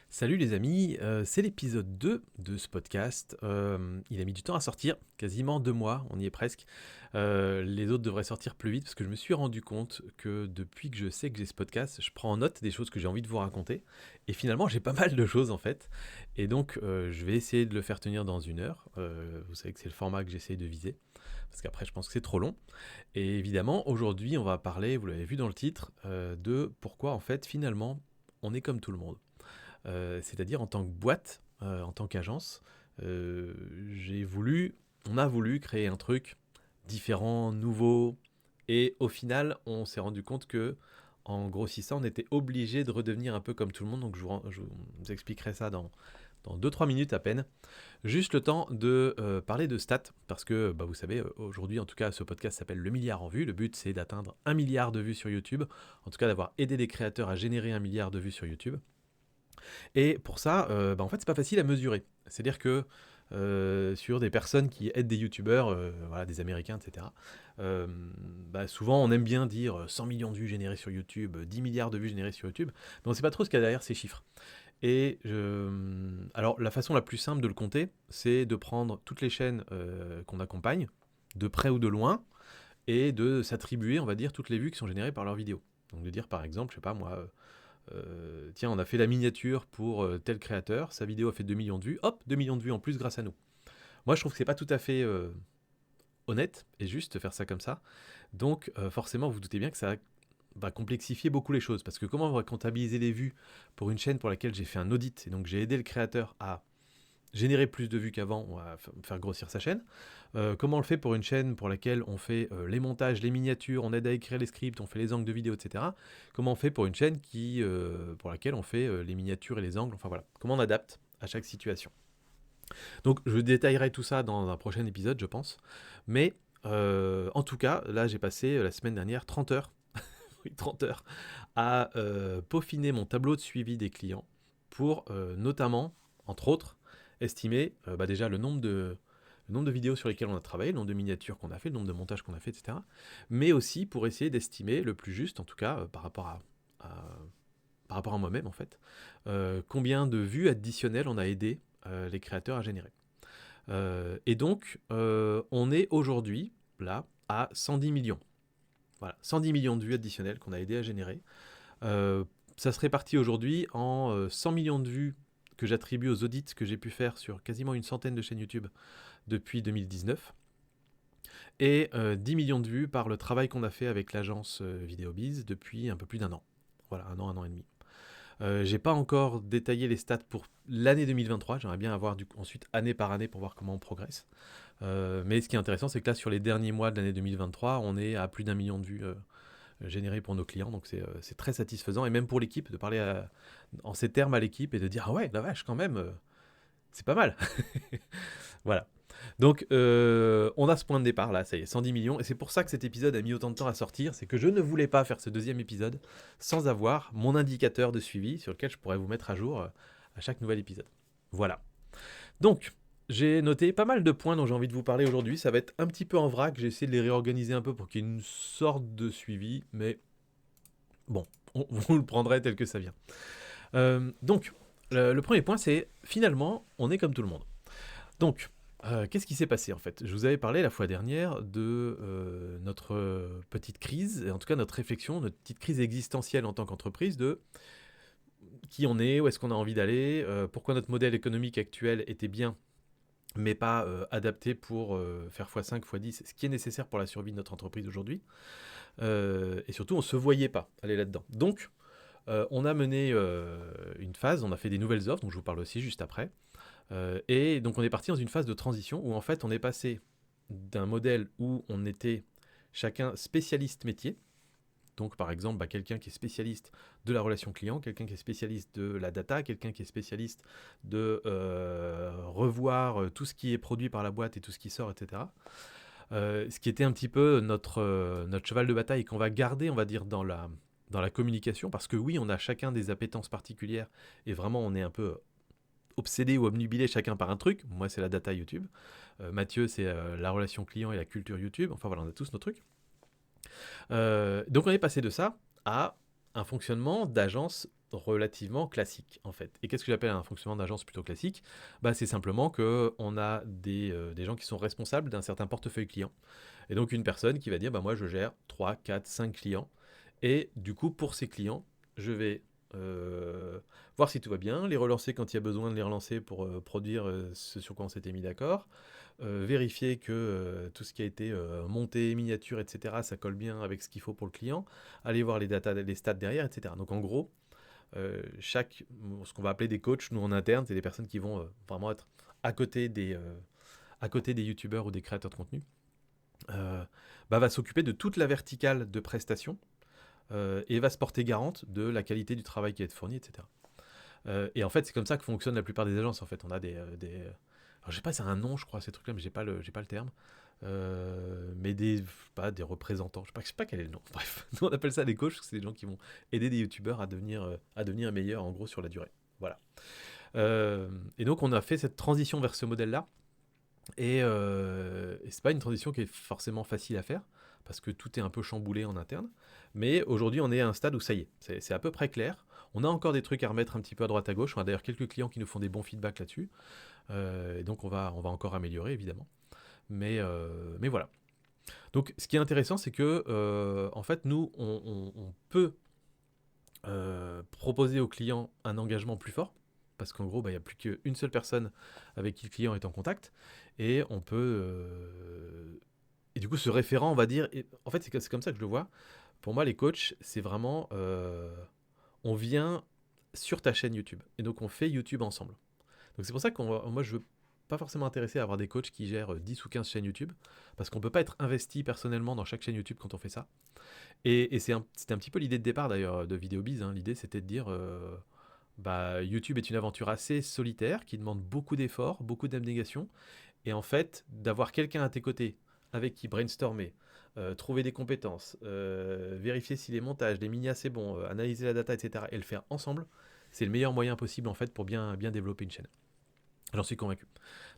Salut les amis, c'est l'épisode 2 de ce podcast. Il a mis du temps à sortir, quasiment 2 mois, on y est presque. Les autres devraient sortir plus vite parce que je me suis rendu compte que depuis que je sais que j'ai ce podcast, je prends en note des choses que j'ai envie de vous raconter. Et finalement, j'ai pas mal de choses en fait. Et donc, je vais essayer de le faire tenir dans 1 heure. Vous savez que c'est le format que j'essaye de viser. Parce qu'après, je pense que c'est trop long. Et évidemment, aujourd'hui, on va parler, vous l'avez vu dans le titre, de pourquoi en fait, finalement, on est comme tout le monde. C'est-à-dire en tant que boîte, en tant qu'agence, euh, on a voulu créer un truc différent, nouveau, et au final, on s'est rendu compte que en grossissant, on était obligé de redevenir un peu comme tout le monde. Donc je vous expliquerai ça dans 2-3 minutes à peine. Juste le temps de parler de stats, parce que vous savez, aujourd'hui en tout cas, ce podcast s'appelle Le Milliard en vue. Le but c'est d'atteindre 1 milliard de vues sur YouTube, en tout cas d'avoir aidé des créateurs à générer 1 milliard de vues sur YouTube. Et pour ça, en fait, c'est pas facile à mesurer. C'est-à-dire que sur des personnes qui aident des youtubeurs, voilà, des américains, etc., souvent on aime bien dire 100 millions de vues générées sur YouTube, 10 milliards de vues générées sur YouTube, mais on sait pas trop ce qu'il y a derrière ces chiffres. Alors, la façon la plus simple de le compter, c'est de prendre toutes les chaînes qu'on accompagne, de près ou de loin, et de s'attribuer, on va dire, toutes les vues qui sont générées par leurs vidéos. Donc de dire par exemple, je sais pas moi, tiens, on a fait la miniature pour tel créateur, sa vidéo a fait 2 millions de vues, hop, 2 millions de vues en plus grâce à nous. Moi, je trouve que c'est pas tout à fait honnête et juste de faire ça comme ça. Donc, forcément, vous vous doutez bien que ça va complexifier beaucoup les choses. Parce que comment on va comptabiliser les vues pour une chaîne pour laquelle j'ai fait un audit, et donc j'ai aidé le créateur à générer plus de vues qu'avant, on va faire grossir sa chaîne. Comment on le fait pour une chaîne pour laquelle on fait les montages, les miniatures, on aide à écrire les scripts, on fait les angles de vidéo, etc. Comment on fait pour une chaîne pour laquelle on fait les miniatures et les angles, enfin voilà. Comment on adapte à chaque situation. Donc je détaillerai tout ça dans un prochain épisode, je pense. Mais en tout cas, là j'ai passé la semaine dernière 30 heures, oui, 30 heures, à peaufiner mon tableau de suivi des clients pour notamment, entre autres, estimer déjà le nombre de vidéos sur lesquelles on a travaillé, le nombre de miniatures qu'on a fait, le nombre de montages qu'on a fait, etc. Mais aussi pour essayer d'estimer le plus juste, en tout cas à- par rapport à moi-même en fait, combien de vues additionnelles on a aidé les créateurs à générer. Et donc, on est aujourd'hui, là, à 110 millions. Voilà, 110 millions de vues additionnelles qu'on a aidé à générer. Euh, Ça se répartit aujourd'hui en 100 millions de vues que j'attribue aux audits que j'ai pu faire sur quasiment une centaine de chaînes YouTube depuis 2019 et 10 millions de vues par le travail qu'on a fait avec l'agence VideoBiz depuis un peu plus d'1 an. Voilà, un an et demi. J'ai pas encore détaillé les stats pour l'année 2023, j'aimerais bien avoir ensuite année par année pour voir comment on progresse. Mais ce qui est intéressant, c'est que là, sur les derniers mois de l'année 2023, on est à plus d'1 million de vues générées pour nos clients, donc c'est très satisfaisant, et même pour l'équipe, de parler en ces termes à l'équipe et de dire « Ah ouais, la vache, quand même, c'est pas mal !» Voilà. Donc, on a ce point de départ là, ça y est, 110 millions, et c'est pour ça que cet épisode a mis autant de temps à sortir, c'est que je ne voulais pas faire ce deuxième épisode sans avoir mon indicateur de suivi sur lequel je pourrais vous mettre à jour à chaque nouvel épisode. Voilà. Donc, j'ai noté pas mal de points dont j'ai envie de vous parler aujourd'hui, ça va être un petit peu en vrac, j'ai essayé de les réorganiser un peu pour qu'il y ait une sorte de suivi, mais bon, vous le prendrez tel que ça vient. Donc, le premier point, c'est finalement, on est comme tout le monde. Donc, qu'est-ce qui s'est passé en fait? Je vous avais parlé la fois dernière de notre petite crise, et en tout cas notre réflexion, notre petite crise existentielle en tant qu'entreprise de qui on est, où est-ce qu'on a envie d'aller, pourquoi notre modèle économique actuel était bien, mais pas adapté pour faire x5, x10, ce qui est nécessaire pour la survie de notre entreprise aujourd'hui. Et surtout, on ne se voyait pas aller là-dedans. Donc, on a mené une phase, on a fait des nouvelles offres, dont je vous parle aussi juste après. Et donc on est parti dans une phase de transition où en fait on est passé d'un modèle où on était chacun spécialiste métier, donc par exemple quelqu'un qui est spécialiste de la relation client, quelqu'un qui est spécialiste de la data, quelqu'un qui est spécialiste de revoir tout ce qui est produit par la boîte et tout ce qui sort, etc. Ce qui était un petit peu notre cheval de bataille qu'on va garder, on va dire, dans la communication, parce que oui, on a chacun des appétences particulières et vraiment on est un peu obsédé ou obnubilé chacun par un truc. Moi, c'est la data YouTube. Mathieu, c'est la relation client et la culture YouTube. Enfin voilà, on a tous nos trucs. Donc on est passé de ça à un fonctionnement d'agence relativement classique en fait. Et qu'est-ce que j'appelle un fonctionnement d'agence plutôt classique? C'est simplement qu'on a des gens qui sont responsables d'un certain portefeuille client. Et donc une personne qui va dire, moi je gère 3, 4, 5 clients. Et du coup, pour ces clients, je vais voir si tout va bien, les relancer quand il y a besoin de les relancer pour produire ce sur quoi on s'était mis d'accord, vérifier que tout ce qui a été monté, miniature, etc., ça colle bien avec ce qu'il faut pour le client, aller voir les data, les stats derrière, etc. Donc en gros, ce qu'on va appeler des coachs, nous en interne, c'est des personnes qui vont vraiment être à côté des youtubeurs ou des créateurs de contenu, va s'occuper de toute la verticale de prestations et va se porter garante de la qualité du travail qui va être fourni, etc. Et en fait, c'est comme ça que fonctionnent la plupart des agences. En fait, on a alors, je sais pas, c'est un nom, je crois, ces trucs-là, mais j'ai pas le terme. Mais des représentants, je sais pas quel est le nom. Bref, nous on appelle ça des coachs, parce que c'est des gens qui vont aider des youtubeurs à devenir meilleurs en gros sur la durée. Voilà. Et donc on a fait cette transition vers ce modèle-là. Et c'est pas une transition qui est forcément facile à faire, parce que tout est un peu chamboulé en interne. Mais aujourd'hui, on est à un stade où ça y est, c'est à peu près clair. On a encore des trucs à remettre un petit peu à droite à gauche. On a d'ailleurs quelques clients qui nous font des bons feedbacks là-dessus. Et donc on va encore améliorer, évidemment. Mais voilà. Donc ce qui est intéressant, c'est que en fait, nous, on peut proposer au client un engagement plus fort, parce qu'en gros, il n'y a plus qu'une seule personne avec qui le client est en contact, et on peut... et du coup, ce référent, on va dire... en fait, c'est comme ça que je le vois. Pour moi, les coachs, c'est vraiment... on vient sur ta chaîne YouTube, et donc on fait YouTube ensemble. Donc c'est pour ça que moi, je veux pas forcément intéressé à avoir des coachs qui gèrent 10 ou 15 chaînes YouTube, parce qu'on peut pas être investi personnellement dans chaque chaîne YouTube quand on fait ça. Et c'était un petit peu l'idée de départ d'ailleurs de VideoBiz, hein. L'idée c'était de dire YouTube est une aventure assez solitaire qui demande beaucoup d'efforts, beaucoup d'abnégation. Et en fait, d'avoir quelqu'un à tes côtés avec qui brainstormer, trouver des compétences, vérifier si les montages, les minias c'est bon, analyser la data, etc. et le faire ensemble, c'est le meilleur moyen possible en fait pour bien développer une chaîne. J'en suis convaincu.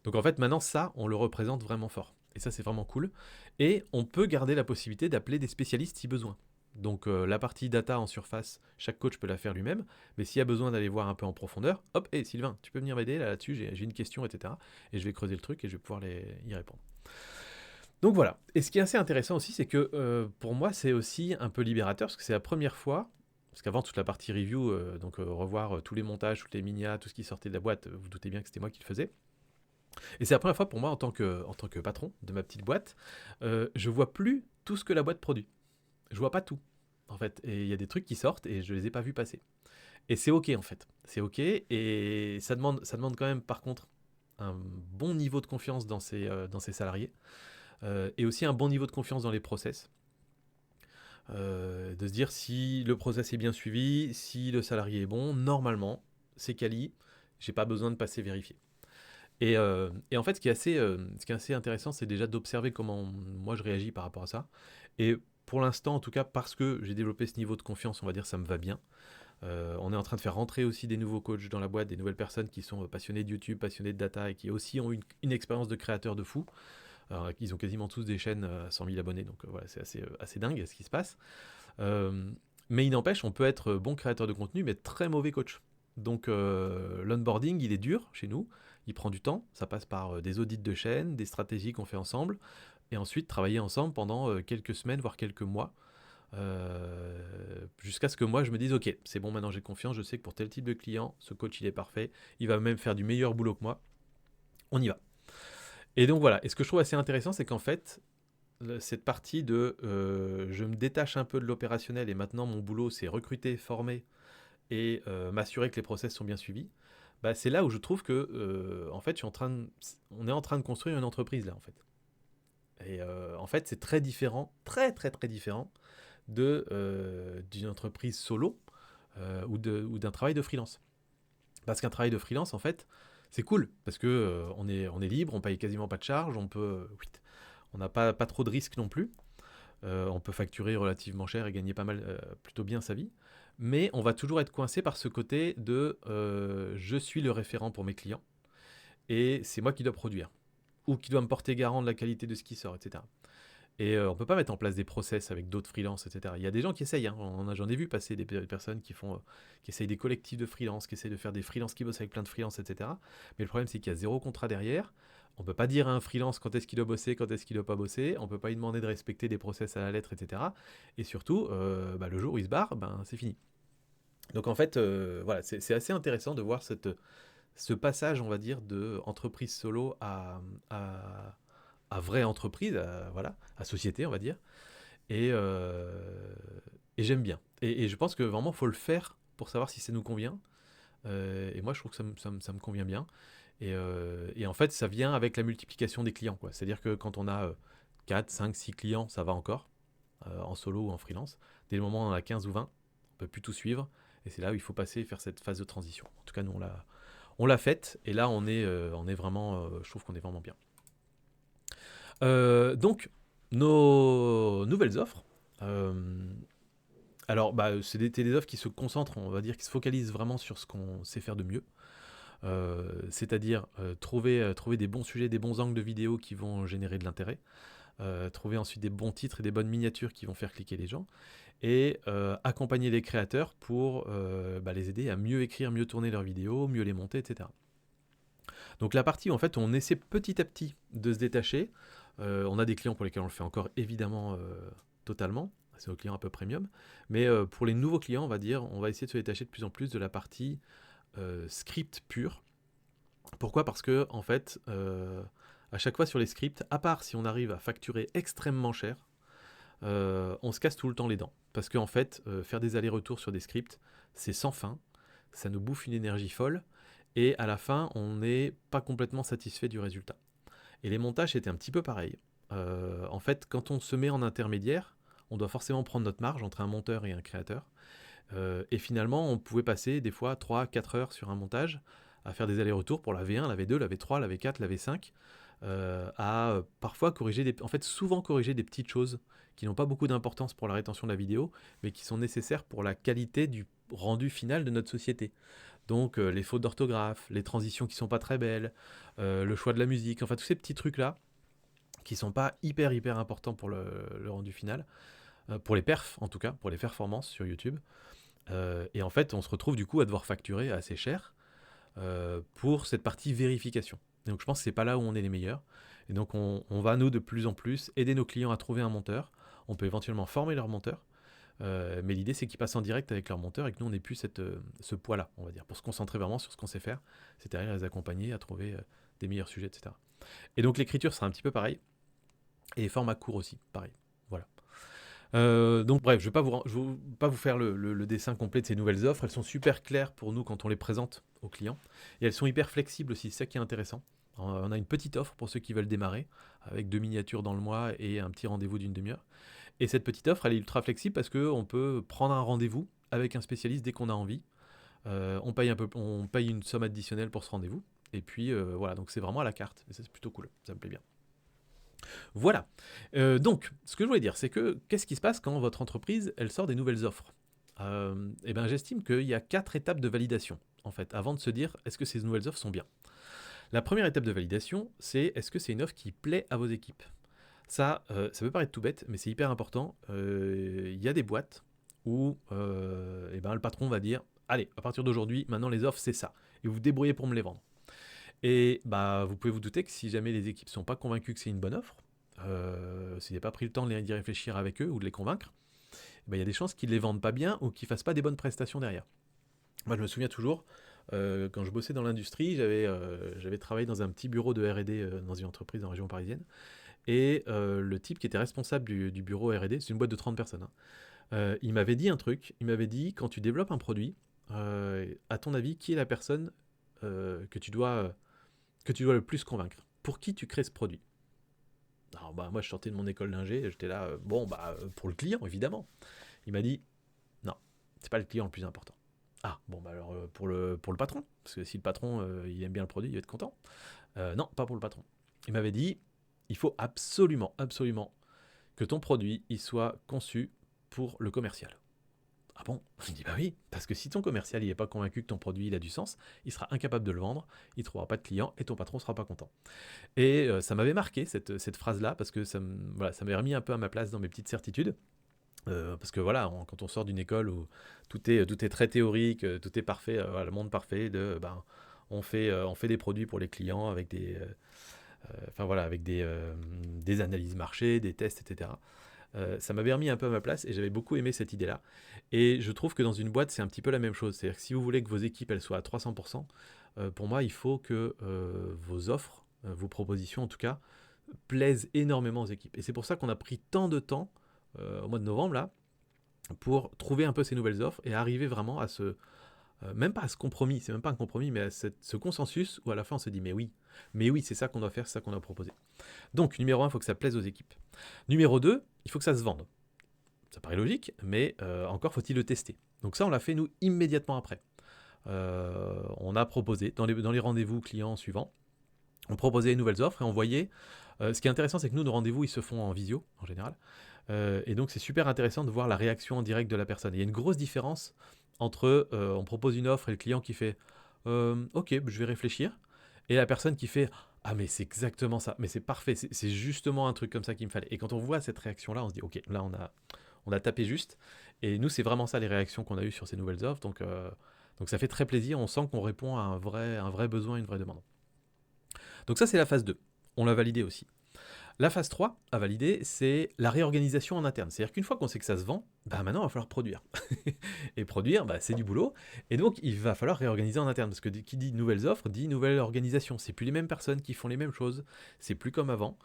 Donc en fait, maintenant, ça, on le représente vraiment fort. Et ça, c'est vraiment cool. Et on peut garder la possibilité d'appeler des spécialistes si besoin. Donc la partie data en surface, chaque coach peut la faire lui-même. Mais s'il y a besoin d'aller voir un peu en profondeur, hop, hé Sylvain, tu peux venir m'aider là-dessus, j'ai une question, etc. Et je vais creuser le truc et je vais pouvoir y répondre. Donc voilà. Et ce qui est assez intéressant aussi, c'est que pour moi, c'est aussi un peu libérateur, parce que c'est la première fois, parce qu'avant toute la partie review, revoir tous les montages, toutes les minias, tout ce qui sortait de la boîte, vous doutez bien que c'était moi qui le faisais. Et c'est la première fois pour moi en tant que patron de ma petite boîte, je vois plus tout ce que la boîte produit. Je vois pas tout, en fait. Et il y a des trucs qui sortent et je les ai pas vus passer. Et c'est ok en fait. C'est ok et ça demande quand même par contre un bon niveau de confiance dans ses salariés et aussi un bon niveau de confiance dans les process. De se dire si le process est bien suivi, si le salarié est bon, normalement, c'est quali, j'ai pas besoin de passer vérifier. Et en fait, ce qui est assez intéressant, c'est déjà d'observer comment moi je réagis par rapport à ça. Et pour l'instant, en tout cas, parce que j'ai développé ce niveau de confiance, on va dire, ça me va bien. On est en train de faire rentrer aussi des nouveaux coachs dans la boîte, des nouvelles personnes qui sont passionnées de YouTube, passionnées de data et qui aussi ont une expérience de créateur de fou. Alors, ils ont quasiment tous des chaînes à 100 000 abonnés, donc voilà, c'est assez dingue ce qui se passe. Mais il n'empêche, on peut être bon créateur de contenu, mais très mauvais coach. Donc l'onboarding, il est dur chez nous, il prend du temps, ça passe par des audits de chaîne, des stratégies qu'on fait ensemble, et ensuite travailler ensemble pendant quelques semaines, voire quelques mois, jusqu'à ce que moi je me dise, ok, c'est bon, maintenant j'ai confiance, je sais que pour tel type de client, ce coach il est parfait, il va même faire du meilleur boulot que moi, on y va. Et donc voilà, et ce que je trouve assez intéressant, c'est qu'en fait, cette partie de je me détache un peu de l'opérationnel et maintenant mon boulot c'est recruter, former et m'assurer que les process sont bien suivis, c'est là où je trouve que en fait on est en train de construire une entreprise là en fait. Et en fait c'est très différent, très très très différent d'une entreprise solo ou d'un travail de freelance. Parce qu'un travail de freelance en fait c'est cool parce que on est libre, on paye quasiment pas de charges, on n'a pas trop de risques non plus. On peut facturer relativement cher et gagner pas mal, plutôt bien sa vie. Mais on va toujours être coincé par ce côté de je suis le référent pour mes clients et c'est moi qui dois produire ou qui dois me porter garant de la qualité de ce qui sort, etc. Et on peut pas mettre en place des process avec d'autres freelances, etc. Il y a des gens qui essayent, hein. J'en ai vu passer des personnes qui essayent des collectifs de freelance, qui essayent de faire des freelances qui bossent avec plein de freelances, etc. Mais le problème, c'est qu'il y a zéro contrat derrière. On peut pas dire à un freelance quand est-ce qu'il doit bosser, quand est-ce qu'il doit pas bosser. On peut pas lui demander de respecter des process à la lettre, etc. Et surtout, le jour où il se barre, c'est fini. Donc en fait, voilà, c'est assez intéressant de voir ce passage, on va dire, de entreprise solo à vraie entreprise, voilà, à société, on va dire. Et, euh, et j'aime bien. Et je pense que vraiment, il faut le faire pour savoir si ça nous convient. Et moi, je trouve que ça me convient bien. Et en fait, ça vient avec la multiplication des clients, quoi. C'est-à-dire que quand on a 4, 5, 6 clients, ça va encore, en solo ou en freelance. Dès le moment où on en a 15 ou 20, on peut plus tout suivre. Et c'est là où il faut passer et faire cette phase de transition. En tout cas, nous, on l'a faite. Et là, on est vraiment, je trouve qu'on est vraiment bien. Donc, nos nouvelles offres. Alors, c'est des offres qui se concentrent, on va dire, qui se focalisent vraiment sur ce qu'on sait faire de mieux. C'est-à-dire trouver des bons sujets, des bons angles de vidéo qui vont générer de l'intérêt. Trouver ensuite des bons titres et des bonnes miniatures qui vont faire cliquer les gens. Et accompagner les créateurs pour les aider à mieux écrire, mieux tourner leurs vidéos, mieux les monter, etc. Donc la partie où en fait on essaie petit à petit de se détacher. On a des clients pour lesquels on le fait encore évidemment totalement. C'est nos clients un peu premium. Mais pour les nouveaux clients, on va dire, on va essayer de se détacher de plus en plus de la partie script pur. Pourquoi ? Parce que en fait, à chaque fois sur les scripts, à part si on arrive à facturer extrêmement cher, on se casse tout le temps les dents. Parce qu'en fait, faire des allers-retours sur des scripts, c'est sans fin. Ça nous bouffe une énergie folle. Et à la fin, on n'est pas complètement satisfait du résultat. Et les montages, c'était un petit peu pareil. En fait, quand on se met en intermédiaire, on doit forcément prendre notre marge entre un monteur et un créateur. Et finalement, on pouvait passer des fois 3-4 heures sur un montage à faire des allers-retours pour la V1, la V2, la V3, la V4, la V5, à parfois souvent corriger des petites choses qui n'ont pas beaucoup d'importance pour la rétention de la vidéo, mais qui sont nécessaires pour la qualité du rendu final de notre société. Donc les fautes d'orthographe, les transitions qui sont pas très belles, le choix de la musique, enfin tous ces petits trucs-là qui sont pas hyper importants pour le rendu final, pour les perfs en tout cas, pour les performances sur YouTube. Et en fait, on se retrouve du coup à devoir facturer assez cher pour cette partie vérification. Et donc je pense que c'est pas là où on est les meilleurs. Et donc on va nous de plus en plus aider nos clients à trouver un monteur. On peut éventuellement former leur monteur. Mais l'idée, c'est qu'ils passent en direct avec leur monteur et que nous, on n'ait plus ce poids-là, on va dire, pour se concentrer vraiment sur ce qu'on sait faire, c'est-à-dire les accompagner à trouver des meilleurs sujets, etc. Et donc, l'écriture sera un petit peu pareil. Et les formats courts aussi, pareil. Voilà. Donc, bref, je ne vais pas vous faire le dessin complet de ces nouvelles offres. Elles sont super claires pour nous quand on les présente aux clients. Et elles sont hyper flexibles aussi, c'est ça qui est intéressant. On a une petite offre pour ceux qui veulent démarrer, avec 2 miniatures dans le mois et un petit rendez-vous d'une demi-heure. Et cette petite offre, elle est ultra flexible parce qu'on peut prendre un rendez-vous avec un spécialiste dès qu'on a envie. On paye une somme additionnelle pour ce rendez-vous. Et puis voilà, donc c'est vraiment à la carte. Et ça, c'est plutôt cool, ça me plaît bien. Voilà. Donc, ce que je voulais dire, c'est que qu'est-ce qui se passe quand votre entreprise, elle sort des nouvelles offres ? J'estime qu'il y a 4 étapes de validation, en fait, avant de se dire est-ce que ces nouvelles offres sont bien. La première étape de validation, c'est est-ce que c'est une offre qui plaît à vos équipes ? Ça peut paraître tout bête, mais c'est hyper important. Il y a des boîtes où le patron va dire allez, à partir d'aujourd'hui, maintenant les offres, c'est ça. Et vous vous débrouillez pour me les vendre. Et vous pouvez vous douter que si jamais les équipes ne sont pas convaincues que c'est une bonne offre, s'il n'a pas pris le temps d'y réfléchir avec eux ou de les convaincre, il y a des chances qu'ils ne les vendent pas bien ou qu'ils ne fassent pas des bonnes prestations derrière. Moi, je me souviens toujours, quand je bossais dans l'industrie, j'avais travaillé dans un petit bureau de R&D dans une entreprise en région parisienne. Et le type qui était responsable du bureau R&D, c'est une boîte de 30 personnes, hein, il m'avait dit un truc, il m'avait dit, quand tu développes un produit, à ton avis, qui est la personne que tu dois le plus convaincre ? Pour qui tu crées ce produit ? Alors moi je sortais de mon école d'ingé, j'étais là, pour le client évidemment. Il m'a dit, non, c'est pas le client le plus important. Ah, alors pour le patron, parce que si le patron il aime bien le produit, il va être content. Non, pas pour le patron. Il m'avait dit, il faut absolument que ton produit il soit conçu pour le commercial. Ah bon? Je dis bah oui, parce que si ton commercial il est pas convaincu que ton produit il a du sens, il sera incapable de le vendre, il trouvera pas de clients et ton patron sera pas content. Et ça m'avait marqué cette phrase-là parce que voilà, ça m'avait remis un peu à ma place dans mes petites certitudes. Parce que voilà, quand on sort d'une école où tout est très théorique, tout est parfait, voilà, le monde parfait on fait des produits pour les clients avec enfin voilà, avec des analyses marché, des tests, etc. Ça m'avait remis un peu à ma place et j'avais beaucoup aimé cette idée-là. Et je trouve que dans une boîte, c'est un petit peu la même chose. C'est-à-dire que si vous voulez que vos équipes elles soient à 300%, pour moi, il faut que vos offres, vos propositions en tout cas, plaisent énormément aux équipes. Et c'est pour ça qu'on a pris tant de temps au mois de novembre là pour trouver un peu ces nouvelles offres et arriver vraiment à même pas à ce compromis, c'est même pas un compromis, mais à ce consensus où à la fin on se dit mais oui, c'est ça qu'on doit faire, c'est ça qu'on doit proposer. Donc numéro 1, il faut que ça plaise aux équipes. Numéro 2, il faut que ça se vende. Ça paraît logique, mais encore faut-il le tester. Donc ça, on l'a fait nous immédiatement après. On a proposé dans les rendez-vous clients suivants, on proposait les nouvelles offres et on voyait. Ce qui est intéressant, c'est que nous, nos rendez-vous, ils se font en visio en général. Et donc, c'est super intéressant de voir la réaction en direct de la personne. Et il y a une grosse différence entre on propose une offre et le client qui fait ok, je vais réfléchir, et la personne qui fait ah, mais c'est exactement ça, mais c'est parfait, c'est justement un truc comme ça qu'il me fallait. Et quand on voit cette réaction-là, on se dit ok, là, on a tapé juste. Et nous, c'est vraiment ça les réactions qu'on a eues sur ces nouvelles offres. Donc ça fait très plaisir, on sent qu'on répond à un vrai besoin, une vraie demande. Donc ça, c'est la phase 2. On l'a validé aussi. La phase 3 à valider, c'est la réorganisation en interne. C'est-à-dire qu'une fois qu'on sait que ça se vend, maintenant, il va falloir produire. Et produire, c'est du boulot. Et donc, il va falloir réorganiser en interne. Parce que qui dit nouvelles offres, dit nouvelle organisation. C'est plus les mêmes personnes qui font les mêmes choses. C'est plus comme avant.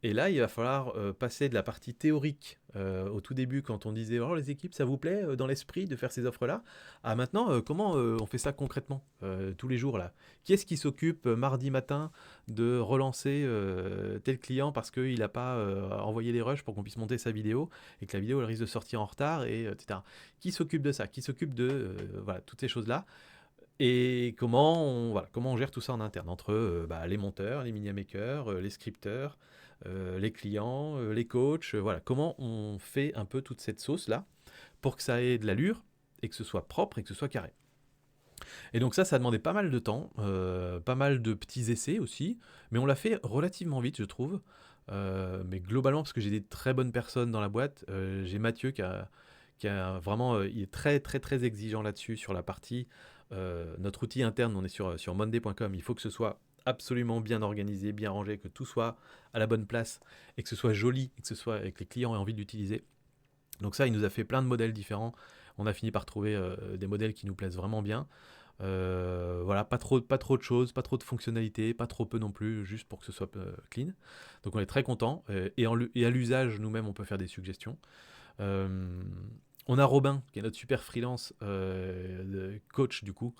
Et là, il va falloir passer de la partie théorique au tout début, quand on disait oh, les équipes, ça vous plaît dans l'esprit de faire ces offres-là, à maintenant, comment on fait ça concrètement tous les jours là. Qui est-ce qui s'occupe mardi matin de relancer tel client parce qu'il n'a pas envoyé les rushs pour qu'on puisse monter sa vidéo et que la vidéo elle risque de sortir en retard, et, etc. Qui s'occupe de ça? Qui s'occupe de voilà, toutes ces choses-là? Et comment on gère tout ça en interne entre les monteurs, les media makers, les scripteurs, les clients, les coachs, voilà, comment on fait un peu toute cette sauce là pour que ça ait de l'allure et que ce soit propre et que ce soit carré. Et donc ça demandait pas mal de temps, pas mal de petits essais aussi, mais on l'a fait relativement vite, je trouve. Mais globalement, parce que j'ai des très bonnes personnes dans la boîte, j'ai Mathieu qui a vraiment, il est très très très exigeant là-dessus sur la partie. Notre outil interne, on est sur monday.com, il faut que ce soit absolument bien organisé, bien rangé, que tout soit à la bonne place et que ce soit joli et que les clients aient envie de l'utiliser. Donc ça, il nous a fait plein de modèles différents. On a fini par trouver des modèles qui nous plaisent vraiment bien. Voilà, pas trop de choses, pas trop de fonctionnalités, pas trop peu non plus, juste pour que ce soit clean. Donc on est très content. Et à l'usage, nous-mêmes, on peut faire des suggestions. On a Robin, qui est notre super freelance coach du coup,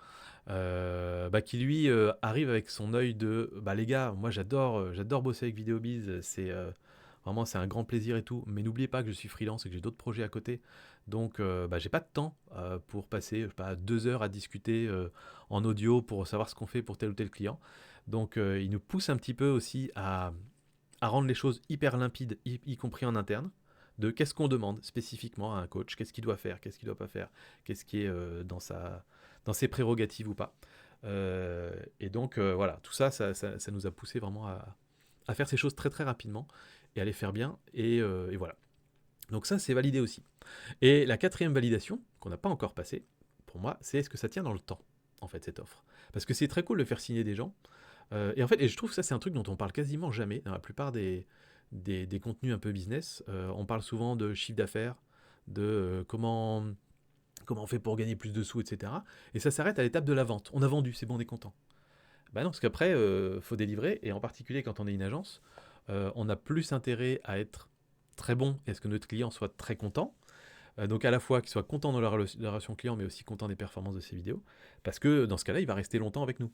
qui lui arrive avec son œil de les gars, moi j'adore bosser avec Vidéobiz, vraiment c'est un grand plaisir et tout, mais n'oubliez pas que je suis freelance et que j'ai d'autres projets à côté, donc j'ai pas de temps pour passer je sais pas, 2 heures à discuter en audio pour savoir ce qu'on fait pour tel ou tel client. Donc il nous pousse un petit peu aussi à rendre les choses hyper limpides, y compris en interne, de qu'est-ce qu'on demande spécifiquement à un coach, qu'est-ce qu'il doit faire, qu'est-ce qu'il ne doit pas faire, qu'est-ce qui est dans ses prérogatives ou pas. Et donc voilà, tout ça nous a poussé vraiment à faire ces choses très très rapidement et à les faire bien. Et voilà. Donc ça, c'est validé aussi. Et la quatrième validation, qu'on n'a pas encore passée, pour moi, c'est est-ce que ça tient dans le temps, en fait, cette offre. Parce que c'est très cool de faire signer des gens. Et en fait, je trouve que ça, c'est un truc dont on parle quasiment jamais dans la plupart des contenus un peu business. On parle souvent de chiffre d'affaires, de comment on fait pour gagner plus de sous, etc. Et ça s'arrête à l'étape de la vente. On a vendu, c'est bon, on est content. Non, parce qu'après, faut délivrer, et en particulier quand on est une agence, on a plus intérêt à être très bon et à ce que notre client soit très content. Donc à la fois qu'il soit content de la relation client, mais aussi content des performances de ses vidéos, parce que dans ce cas-là, il va rester longtemps avec nous.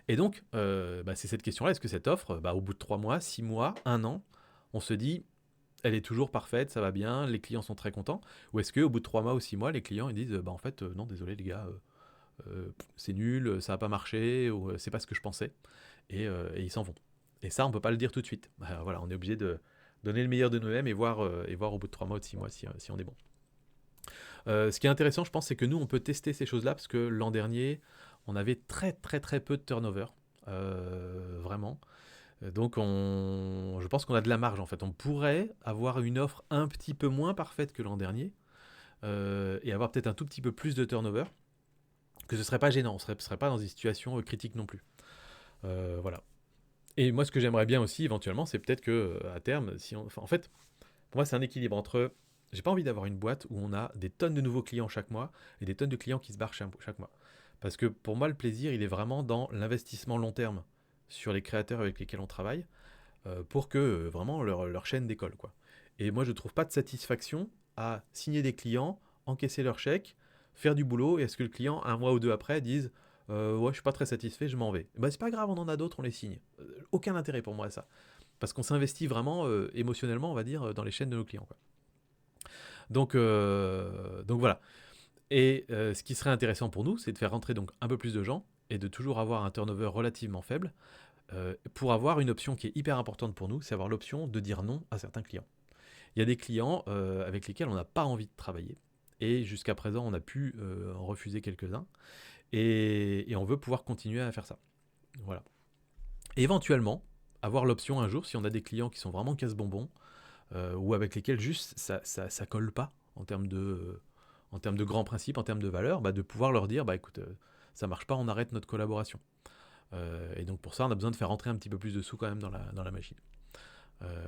Et donc, c'est cette question-là, est-ce que cette offre, au bout de 3 mois, 6 mois, 1 an, on se dit, elle est toujours parfaite, ça va bien, les clients sont très contents, ou est-ce qu'au bout de 3 mois ou 6 mois, les clients ils disent, en fait, non, désolé les gars, c'est nul, ça n'a pas marché, ou c'est pas ce que je pensais, et ils s'en vont. Et ça, on peut pas le dire tout de suite. Voilà, on est obligé de donner le meilleur de nous-mêmes et voir au bout de 3 mois ou de 6 mois si on est bon. Ce qui est intéressant, je pense, c'est que nous, on peut tester ces choses-là parce que l'an dernier, on avait très très très peu de turnover, vraiment. Donc, je pense qu'on a de la marge en fait. On pourrait avoir une offre un petit peu moins parfaite que l'an dernier et avoir peut-être un tout petit peu plus de turnover, que ce serait pas gênant. On serait pas dans une situation critique non plus. Voilà. Et moi, ce que j'aimerais bien aussi, éventuellement, c'est peut-être que à terme, si on, enfin, en fait, pour moi, c'est un équilibre entre. J'ai pas envie d'avoir une boîte où on a des tonnes de nouveaux clients chaque mois et des tonnes de clients qui se barrent chaque mois. Parce que pour moi, le plaisir, il est vraiment dans l'investissement long terme sur les créateurs avec lesquels on travaille pour que vraiment leur chaîne décolle, quoi. Et moi, je trouve pas de satisfaction à signer des clients, encaisser leur chèque, faire du boulot et à ce que le client, un mois ou deux après, dise ouais, je suis pas très satisfait, je m'en vais. Bah, c'est pas grave, on en a d'autres, on les signe. Aucun intérêt pour moi à ça. Parce qu'on s'investit vraiment émotionnellement, on va dire, dans les chaînes de nos clients, quoi. Donc voilà. Et ce qui serait intéressant pour nous, c'est de faire rentrer donc un peu plus de gens et de toujours avoir un turnover relativement faible pour avoir une option qui est hyper importante pour nous, c'est avoir l'option de dire non à certains clients. Il y a des clients avec lesquels on n'a pas envie de travailler. Et jusqu'à présent, on a pu en refuser quelques-uns. Et on veut pouvoir continuer à faire ça. Voilà. Et éventuellement, avoir l'option un jour, si on a des clients qui sont vraiment casse-bonbons, ou avec lesquels juste ça colle pas en termes de grands principes, en termes de valeurs, bah, de pouvoir leur dire, bah écoute, ça marche pas, on arrête notre collaboration. Et donc pour ça, on a besoin de faire rentrer un petit peu plus de sous quand même dans la machine.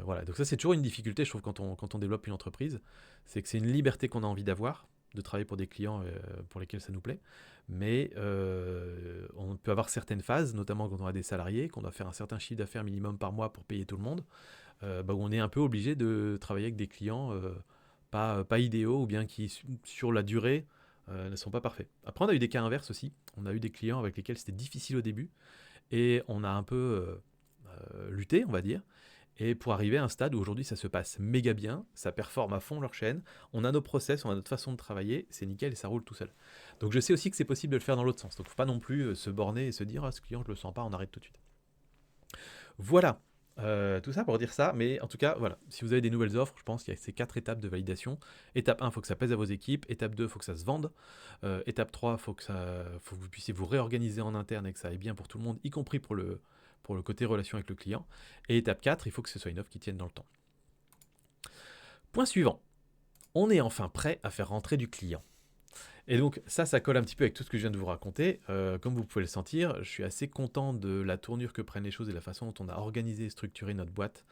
Voilà, donc ça c'est toujours une difficulté, je trouve, quand on développe une entreprise, c'est que c'est une liberté qu'on a envie d'avoir, de travailler pour des clients pour lesquels ça nous plaît, mais on peut avoir certaines phases, notamment quand on a des salariés, qu'on doit faire un certain chiffre d'affaires minimum par mois pour payer tout le monde, bah, où on est un peu obligé de travailler avec des clients pas idéaux ou bien qui, sur la durée, ne sont pas parfaits. Après, on a eu des cas inverses aussi. On a eu des clients avec lesquels c'était difficile au début et on a un peu lutté, on va dire. Et pour arriver à un stade où aujourd'hui ça se passe méga bien, ça performe à fond leur chaîne, on a nos process, on a notre façon de travailler, c'est nickel et ça roule tout seul. Donc je sais aussi que c'est possible de le faire dans l'autre sens. Donc il ne faut pas non plus se borner et se dire ah ce client je le sens pas, on arrête tout de suite. Voilà. Tout ça pour dire ça, mais en tout cas, voilà. Si vous avez des nouvelles offres, je pense qu'il y a ces 4 étapes de validation. Étape 1, il faut que ça pèse à vos équipes. Étape 2, il faut que ça se vende. Étape 3, faut que vous puissiez vous réorganiser en interne et que ça aille bien pour tout le monde, y compris pour le côté relation avec le client. Et étape 4, il faut que ce soit une offre qui tienne dans le temps. Point suivant. On est enfin prêt à faire rentrer du client. Et donc ça colle un petit peu avec tout ce que je viens de vous raconter. Comme vous pouvez le sentir, je suis assez content de la tournure que prennent les choses et de la façon dont on a organisé et structuré notre boîte.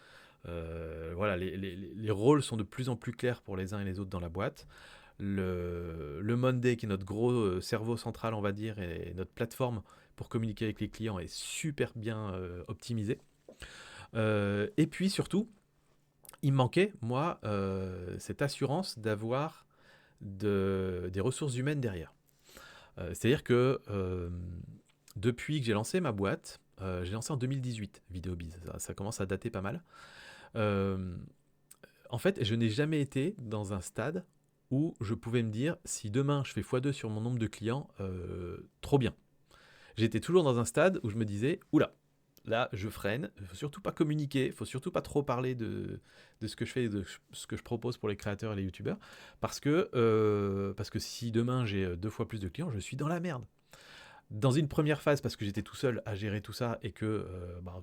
Voilà, les rôles sont de plus en plus clairs pour les uns et les autres dans la boîte. Le Monday, qui est notre gros cerveau central, on va dire, et notre plateforme pour communiquer avec les clients est super bien optimisée. Et puis surtout, il me manquait, moi, cette assurance d'avoir des ressources humaines derrière. C'est-à-dire que depuis que j'ai lancé ma boîte, j'ai lancé en 2018 VideoBiz, ça commence à dater pas mal. Euh, En fait, je n'ai jamais été dans un stade où je pouvais me dire si demain je fais x2 sur mon nombre de clients, trop bien. J'étais toujours dans un stade où je me disais oula, là je freine, il ne faut surtout pas communiquer, il ne faut surtout pas trop parler de ce que je fais, de ce que je propose pour les créateurs et les youtubeurs, parce que si demain j'ai 2 fois plus de clients, je suis dans la merde. Dans une première phase, parce que j'étais tout seul à gérer tout ça et que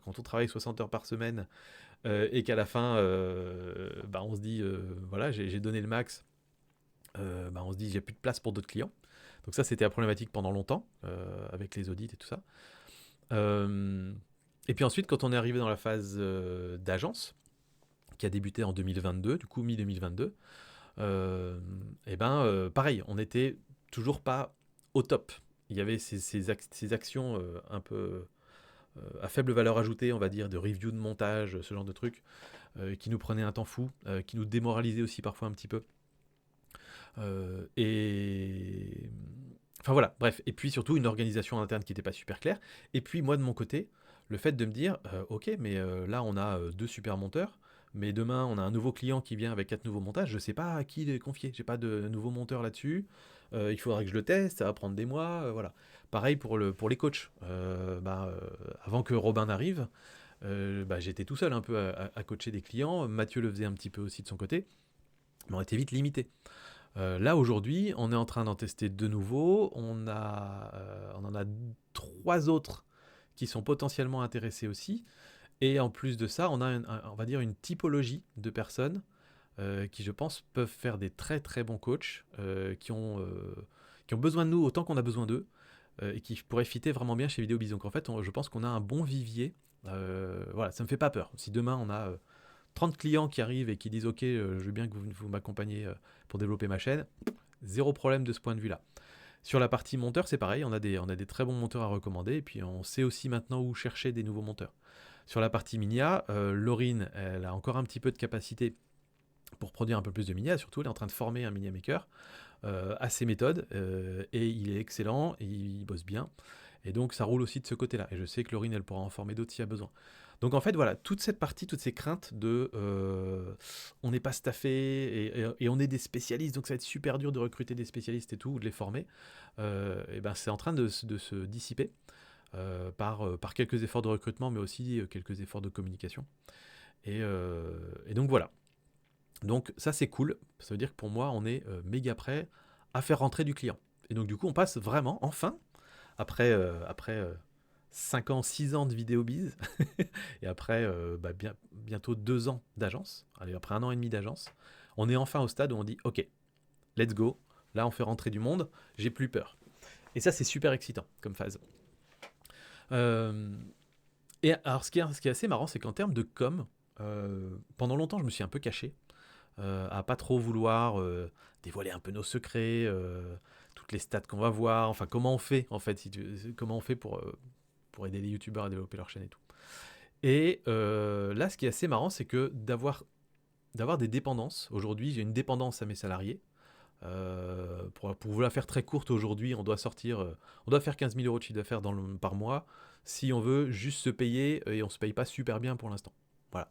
quand on travaille 60 heures par semaine et qu'à la fin on se dit voilà, j'ai donné le max, on se dit j'ai plus de place pour d'autres clients. Donc ça c'était la problématique pendant longtemps avec les audits et tout ça. Et puis ensuite, quand on est arrivé dans la phase d'agence, qui a débuté en 2022, du coup mi-2022, pareil, on n'était toujours pas au top. Il y avait ces actions un peu à faible valeur ajoutée, on va dire, de review de montage, ce genre de trucs, qui nous prenaient un temps fou, qui nous démoralisaient aussi parfois un petit peu. Et enfin voilà, bref. Et puis surtout une organisation interne qui n'était pas super claire. Et puis moi de mon côté, le fait de me dire, ok, mais là on a 2 super monteurs, mais demain on a un nouveau client qui vient avec 4 nouveaux montages, je ne sais pas à qui les confier, j'ai pas de nouveau monteur là-dessus, il faudra que je le teste, ça va prendre des mois, voilà. Pareil pour les coachs. Avant que Robin n'arrive, j'étais tout seul un peu à coacher des clients, Mathieu le faisait un petit peu aussi de son côté, mais on était vite limité. Là, aujourd'hui, on est en train d'en tester de nouveaux. On en a 3 autres qui sont potentiellement intéressés aussi. Et en plus de ça, on a on va dire une typologie de personnes qui, je pense, peuvent faire des très très bons coachs, qui ont besoin de nous autant qu'on a besoin d'eux, et qui pourraient fitter vraiment bien chez Vidéobiz. Donc en fait, je pense qu'on a un bon vivier. Voilà, ça me fait pas peur. Si demain on a 30 clients qui arrivent et qui disent ok, je veux bien que vous m'accompagniez pour développer ma chaîne, zéro problème de ce point de vue-là. Sur la partie monteur, c'est pareil, on a des très bons monteurs à recommander, et puis on sait aussi maintenant où chercher des nouveaux monteurs. Sur la partie Minia, Laurine, elle a encore un petit peu de capacité pour produire un peu plus de Minia, surtout elle est en train de former un Minia Maker à ses méthodes, et il est excellent, et il bosse bien, et donc ça roule aussi de ce côté-là, et je sais que Laurine, elle pourra en former d'autres s'il y a besoin. Donc en fait, voilà, toute cette partie, toutes ces craintes de on n'est pas staffé et on est des spécialistes, donc ça va être super dur de recruter des spécialistes et tout, ou de les former, et ben c'est en train de se dissiper par quelques efforts de recrutement, mais aussi quelques efforts de communication. Et donc voilà. Donc ça c'est cool, ça veut dire que pour moi on est méga prêt à faire rentrer du client. Et donc du coup on passe vraiment, enfin, après 5 ans, 6 ans de vidéo bise, et après bientôt 2 ans d'agence, allez, après 1 an et demi d'agence, on est enfin au stade où on dit ok, let's go, là on fait rentrer du monde, j'ai plus peur. Et ça c'est super excitant comme phase. Euh, et alors ce qui est assez marrant, c'est qu'en termes de com, pendant longtemps je me suis un peu caché, à pas trop vouloir dévoiler un peu nos secrets, toutes les stats qu'on va voir, enfin comment on fait en fait, comment on fait pour aider les youtubeurs à développer leur chaîne et tout. Et là, ce qui est assez marrant, c'est que d'avoir des dépendances. Aujourd'hui, j'ai une dépendance à mes salariés. Pour vous la faire très courte, aujourd'hui, on doit faire 15 000 euros de chiffre d'affaires par mois si on veut juste se payer, et on se paye pas super bien pour l'instant. Voilà.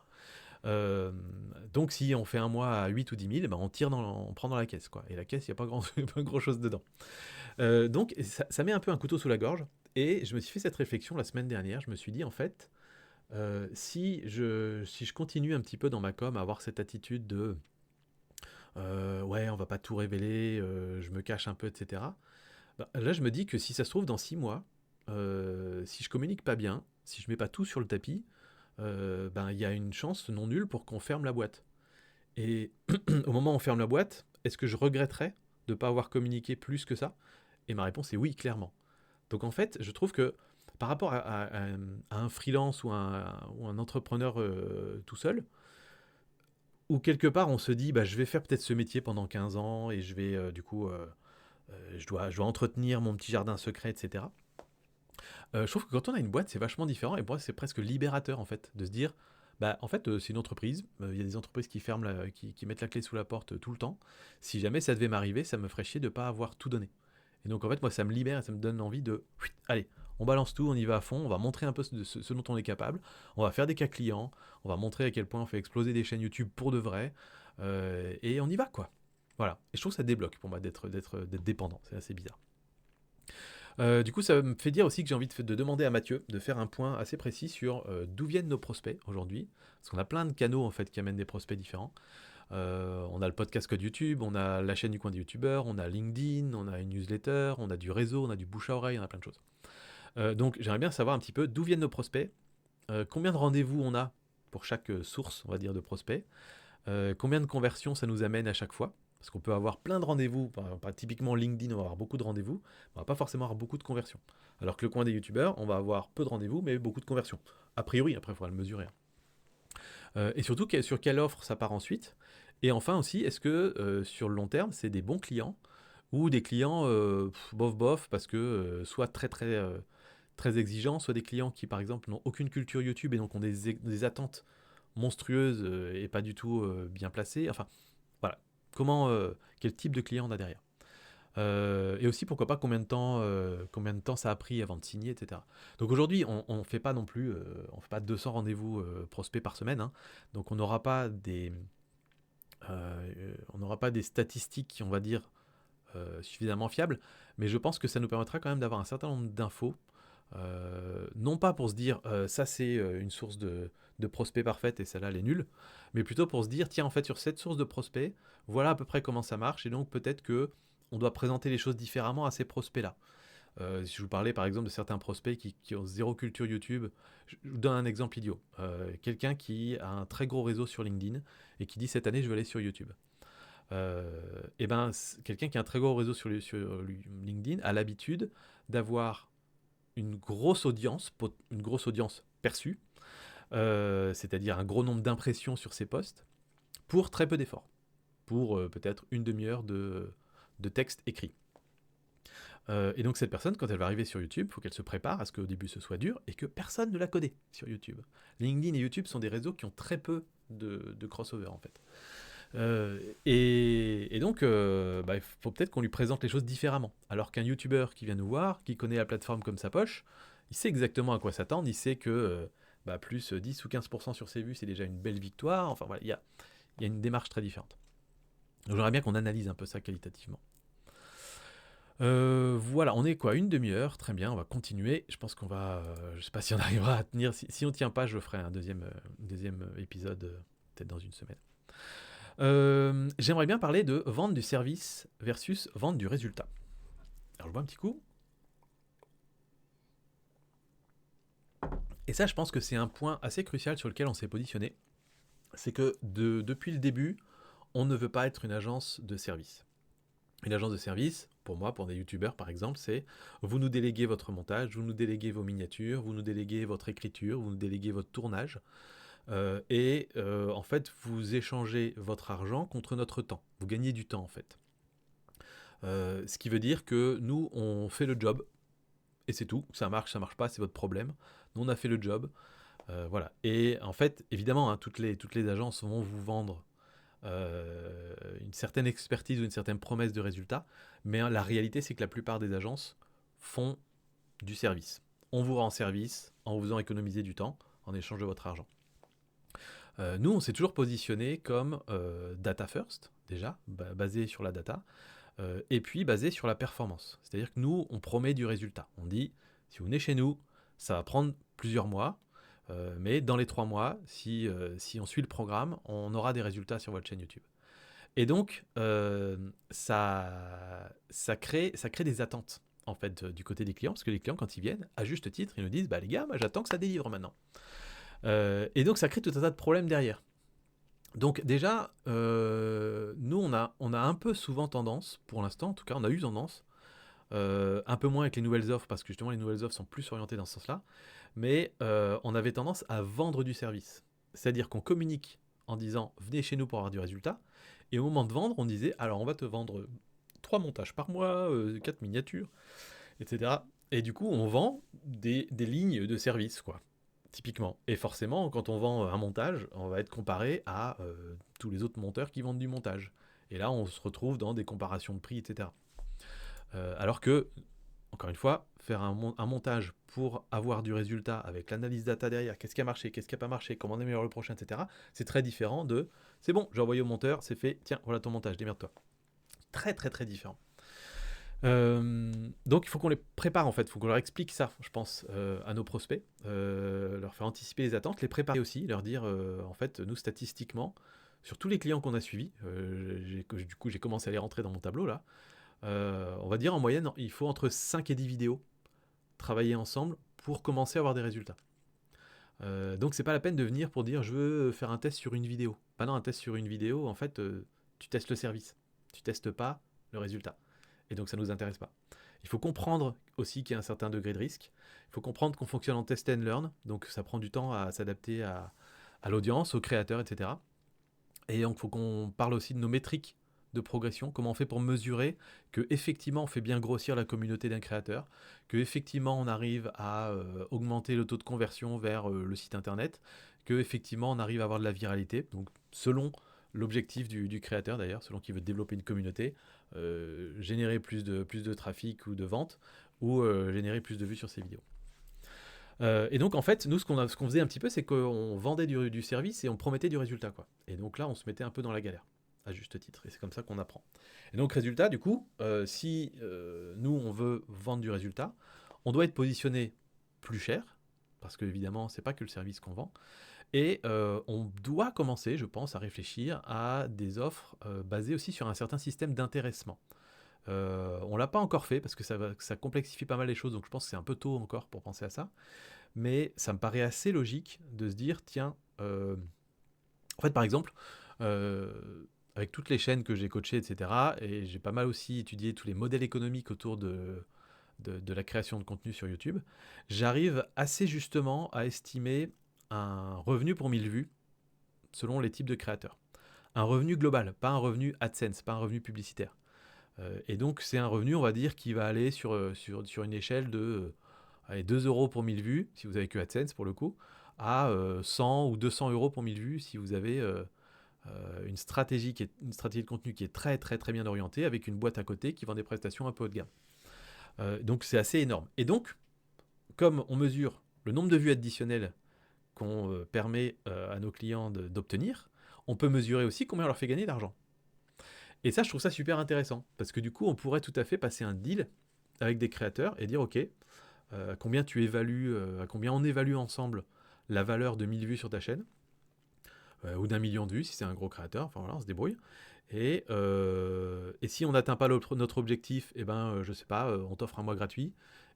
Euh, donc si on fait un mois à 8 ou 10 000, ben on prend dans la caisse, quoi. Et la caisse, il n'y a pas pas grand chose dedans. Donc ça met un peu un couteau sous la gorge. Et je me suis fait cette réflexion la semaine dernière. Je me suis dit, en fait, si je continue un petit peu dans ma com à avoir cette attitude de ouais, on va pas tout révéler, je me cache un peu, etc. Bah, là, je me dis que si ça se trouve, dans 6 mois, si je communique pas bien, si je mets pas tout sur le tapis, ben il y a une chance non nulle pour qu'on ferme la boîte. Et au moment où on ferme la boîte, est-ce que je regretterais de ne pas avoir communiqué plus que ça? Et ma réponse est oui, clairement. Donc en fait, je trouve que par rapport à un freelance ou un entrepreneur tout seul, où quelque part on se dit bah, je vais faire peut-être ce métier pendant 15 ans et je vais je dois entretenir mon petit jardin secret, etc. Je trouve que quand on a une boîte, c'est vachement différent, et pour moi c'est presque libérateur en fait de se dire bah en fait c'est une entreprise, il y a des entreprises qui ferment qui mettent la clé sous la porte tout le temps. Si jamais ça devait m'arriver, ça me ferait chier de pas avoir tout donné. Et donc en fait moi ça me libère et ça me donne envie de allez, on balance tout, on y va à fond, on va montrer un peu ce dont on est capable, on va faire des cas clients, on va montrer à quel point on fait exploser des chaînes YouTube pour de vrai, et on y va quoi. Voilà. Et je trouve que ça débloque pour moi d'être dépendant, c'est assez bizarre. Du coup, ça me fait dire aussi que j'ai envie de demander à Mathieu de faire un point assez précis sur d'où viennent nos prospects aujourd'hui. Parce qu'on a plein de canaux en fait qui amènent des prospects différents. On a le podcast Code YouTube, on a la chaîne du coin des youtubeurs, on a LinkedIn, on a une newsletter, on a du réseau, on a du bouche à oreille, on a plein de choses. Donc j'aimerais bien savoir un petit peu d'où viennent nos prospects, combien de rendez-vous on a pour chaque source, on va dire, de prospects, combien de conversions ça nous amène à chaque fois. Parce qu'on peut avoir plein de rendez-vous, typiquement LinkedIn, on va avoir beaucoup de rendez-vous, on va pas forcément avoir beaucoup de conversions. Alors que le coin des youtubeurs, on va avoir peu de rendez-vous, mais beaucoup de conversions. A priori, après il faudra le mesurer. Et surtout, sur quelle offre ça part ensuite. Et enfin aussi, est-ce que sur le long terme, c'est des bons clients ou des clients bof bof, parce que soit très exigeants, soit des clients qui par exemple n'ont aucune culture YouTube et donc ont des attentes monstrueuses et pas du tout bien placées. Enfin, voilà. Quel type de client on a derrière. Et aussi, pourquoi pas, combien de temps ça a pris avant de signer, etc. Donc aujourd'hui, on ne fait pas non plus, on fait pas 200 rendez-vous prospects par semaine, hein. Donc on n'aura pas des statistiques qui, on va dire, suffisamment fiables, mais je pense que ça nous permettra quand même d'avoir un certain nombre d'infos Non pas pour se dire ça c'est une source de prospects parfaite et celle-là elle est nulle, mais plutôt pour se dire tiens en fait sur cette source de prospects, voilà à peu près comment ça marche et donc peut-être que on doit présenter les choses différemment à ces prospects-là. Si je vous parlais par exemple de certains prospects qui ont zéro culture YouTube, je vous donne un exemple idiot. Quelqu'un qui a un très gros réseau sur LinkedIn et qui dit cette année je vais aller sur YouTube. Et ben quelqu'un qui a un très gros réseau sur LinkedIn a l'habitude d'avoir une grosse audience perçue, c'est-à-dire un gros nombre d'impressions sur ses posts, pour très peu d'efforts, pour peut-être une demi-heure de texte écrit. Et donc cette personne, quand elle va arriver sur YouTube, il faut qu'elle se prépare à ce qu'au début ce soit dur et que personne ne la connaît sur YouTube. LinkedIn et YouTube sont des réseaux qui ont très peu de crossover en fait. Et donc, il faut peut-être qu'on lui présente les choses différemment. Alors qu'un YouTuber qui vient nous voir, qui connaît la plateforme comme sa poche, il sait exactement à quoi s'attendre, il sait que plus 10 ou 15% sur ses vues, c'est déjà une belle victoire. Enfin voilà, il y a une démarche très différente. Donc j'aimerais bien qu'on analyse un peu ça qualitativement. Voilà, on est quoi, une demi-heure, très bien, on va continuer. Je pense qu'on va, je sais pas si on arrivera à tenir. Si on tient pas, je ferai un deuxième épisode peut-être dans une semaine. J'aimerais bien parler de vente du service versus vente du résultat. Alors je bois un petit coup. Et ça, je pense que c'est un point assez crucial sur lequel on s'est positionné. C'est que depuis le début, on ne veut pas être une agence de service. Une agence de service, pour moi, pour des youtubeurs par exemple, c'est vous nous déléguez votre montage, vous nous déléguez vos miniatures, vous nous déléguez votre écriture, vous nous déléguez votre tournage. En fait, vous échangez votre argent contre notre temps. Vous gagnez du temps en fait. Ce qui veut dire que nous, on fait le job et c'est tout. Ça marche pas, c'est votre problème. Nous, on a fait le job. Voilà. Et en fait, évidemment, hein, toutes les agences vont vous vendre une certaine expertise ou une certaine promesse de résultat, mais hein, la réalité, c'est que la plupart des agences font du service. On vous rend service en vous faisant économiser du temps en échange de votre argent. Nous, on s'est toujours positionné comme data first, déjà, basé sur la data, et puis basé sur la performance. C'est-à-dire que nous, on promet du résultat. On dit, si vous venez chez nous, ça va prendre plusieurs mois, mais dans les 3 mois, si on suit le programme, on aura des résultats sur votre chaîne YouTube. Et donc, ça crée des attentes, en fait, du côté des clients, parce que les clients, quand ils viennent, à juste titre, ils nous disent, les gars, moi, j'attends que ça délivre maintenant. Et donc, ça crée tout un tas de problèmes derrière. Donc déjà, nous, on a un peu souvent tendance, pour l'instant, en tout cas, on a eu tendance, un peu moins avec les nouvelles offres, parce que justement, les nouvelles offres sont plus orientées dans ce sens-là, mais on avait tendance à vendre du service. C'est-à-dire qu'on communique en disant « venez chez nous pour avoir du résultat », et au moment de vendre, on disait « alors on va te vendre 3 montages par mois, 4 miniatures, etc. » Et du coup, on vend des lignes de service, quoi. Typiquement. Et forcément, quand on vend un montage, on va être comparé à tous les autres monteurs qui vendent du montage. Et là, on se retrouve dans des comparations de prix, etc. Alors que, encore une fois, faire un montage pour avoir du résultat avec l'analyse data derrière, qu'est-ce qui a marché, qu'est-ce qui n'a pas marché, comment on améliore le prochain, etc. C'est très différent de c'est bon, j'ai envoyé au monteur, c'est fait, tiens, voilà ton montage, démerde-toi. Très, très, très différent. Donc il faut qu'on les prépare en fait, il faut qu'on leur explique ça, je pense, à nos prospects, leur faire anticiper les attentes, les préparer aussi, leur dire en fait, nous statistiquement, sur tous les clients qu'on a suivis, du coup j'ai commencé à les rentrer dans mon tableau là, on va dire en moyenne, il faut entre 5 et 10 vidéos travailler ensemble pour commencer à avoir des résultats. Donc c'est pas la peine de venir pour dire je veux faire un test sur une vidéo. Bah non, un test sur une vidéo, en fait, tu testes le service, tu testes pas le résultat. Et donc ça ne nous intéresse pas. Il faut comprendre aussi qu'il y a un certain degré de risque. Il faut comprendre qu'on fonctionne en test and learn, donc ça prend du temps à s'adapter à l'audience, aux créateurs, etc. Et donc il faut qu'on parle aussi de nos métriques de progression, comment on fait pour mesurer que effectivement on fait bien grossir la communauté d'un créateur, que effectivement on arrive à augmenter le taux de conversion vers le site internet, que effectivement on arrive à avoir de la viralité, donc selon l'objectif du créateur d'ailleurs, selon qu'il veut développer une communauté, générer plus de trafic ou de ventes, ou générer plus de vues sur ses vidéos. Et donc en fait, nous ce qu'on faisait un petit peu, c'est qu'on vendait du service et on promettait du résultat, quoi. Et donc là, on se mettait un peu dans la galère, à juste titre. Et c'est comme ça qu'on apprend. Et donc résultat, du coup, si nous on veut vendre du résultat, on doit être positionné plus cher, parce que évidemment, c'est pas que le service qu'on vend. Et on doit commencer, je pense, à réfléchir à des offres basées aussi sur un certain système d'intéressement. On l'a pas encore fait parce que ça complexifie pas mal les choses, donc je pense que c'est un peu tôt encore pour penser à ça. Mais ça me paraît assez logique de se dire, tiens, en fait, par exemple, euh, avec toutes les chaînes que j'ai coachées, etc., et j'ai pas mal aussi étudié tous les modèles économiques autour de la création de contenu sur YouTube, j'arrive assez justement à estimer un revenu pour 1000 vues selon les types de créateurs. Un revenu global, pas un revenu AdSense, pas un revenu publicitaire. Et donc c'est un revenu, on va dire, qui va aller sur une échelle de 2 euros pour 1000 vues, si vous avez que AdSense pour le coup, à 100 ou 200 euros pour 1000 vues si vous avez une stratégie de contenu qui est très très très bien orientée, avec une boîte à côté qui vend des prestations un peu haut de gamme. Donc c'est assez énorme. Et donc, comme on mesure le nombre de vues additionnelles qu'on permet à nos clients d'obtenir, on peut mesurer aussi combien on leur fait gagner d'argent. Et ça, je trouve ça super intéressant, parce que du coup, on pourrait tout à fait passer un deal avec des créateurs et dire, ok, combien tu évalues, à combien on évalue ensemble la valeur de 1000 vues sur ta chaîne, ou d'1 million de vues si c'est un gros créateur, enfin voilà, on se débrouille. Et si on n'atteint pas notre objectif, eh ben, je sais pas, on t'offre un mois gratuit.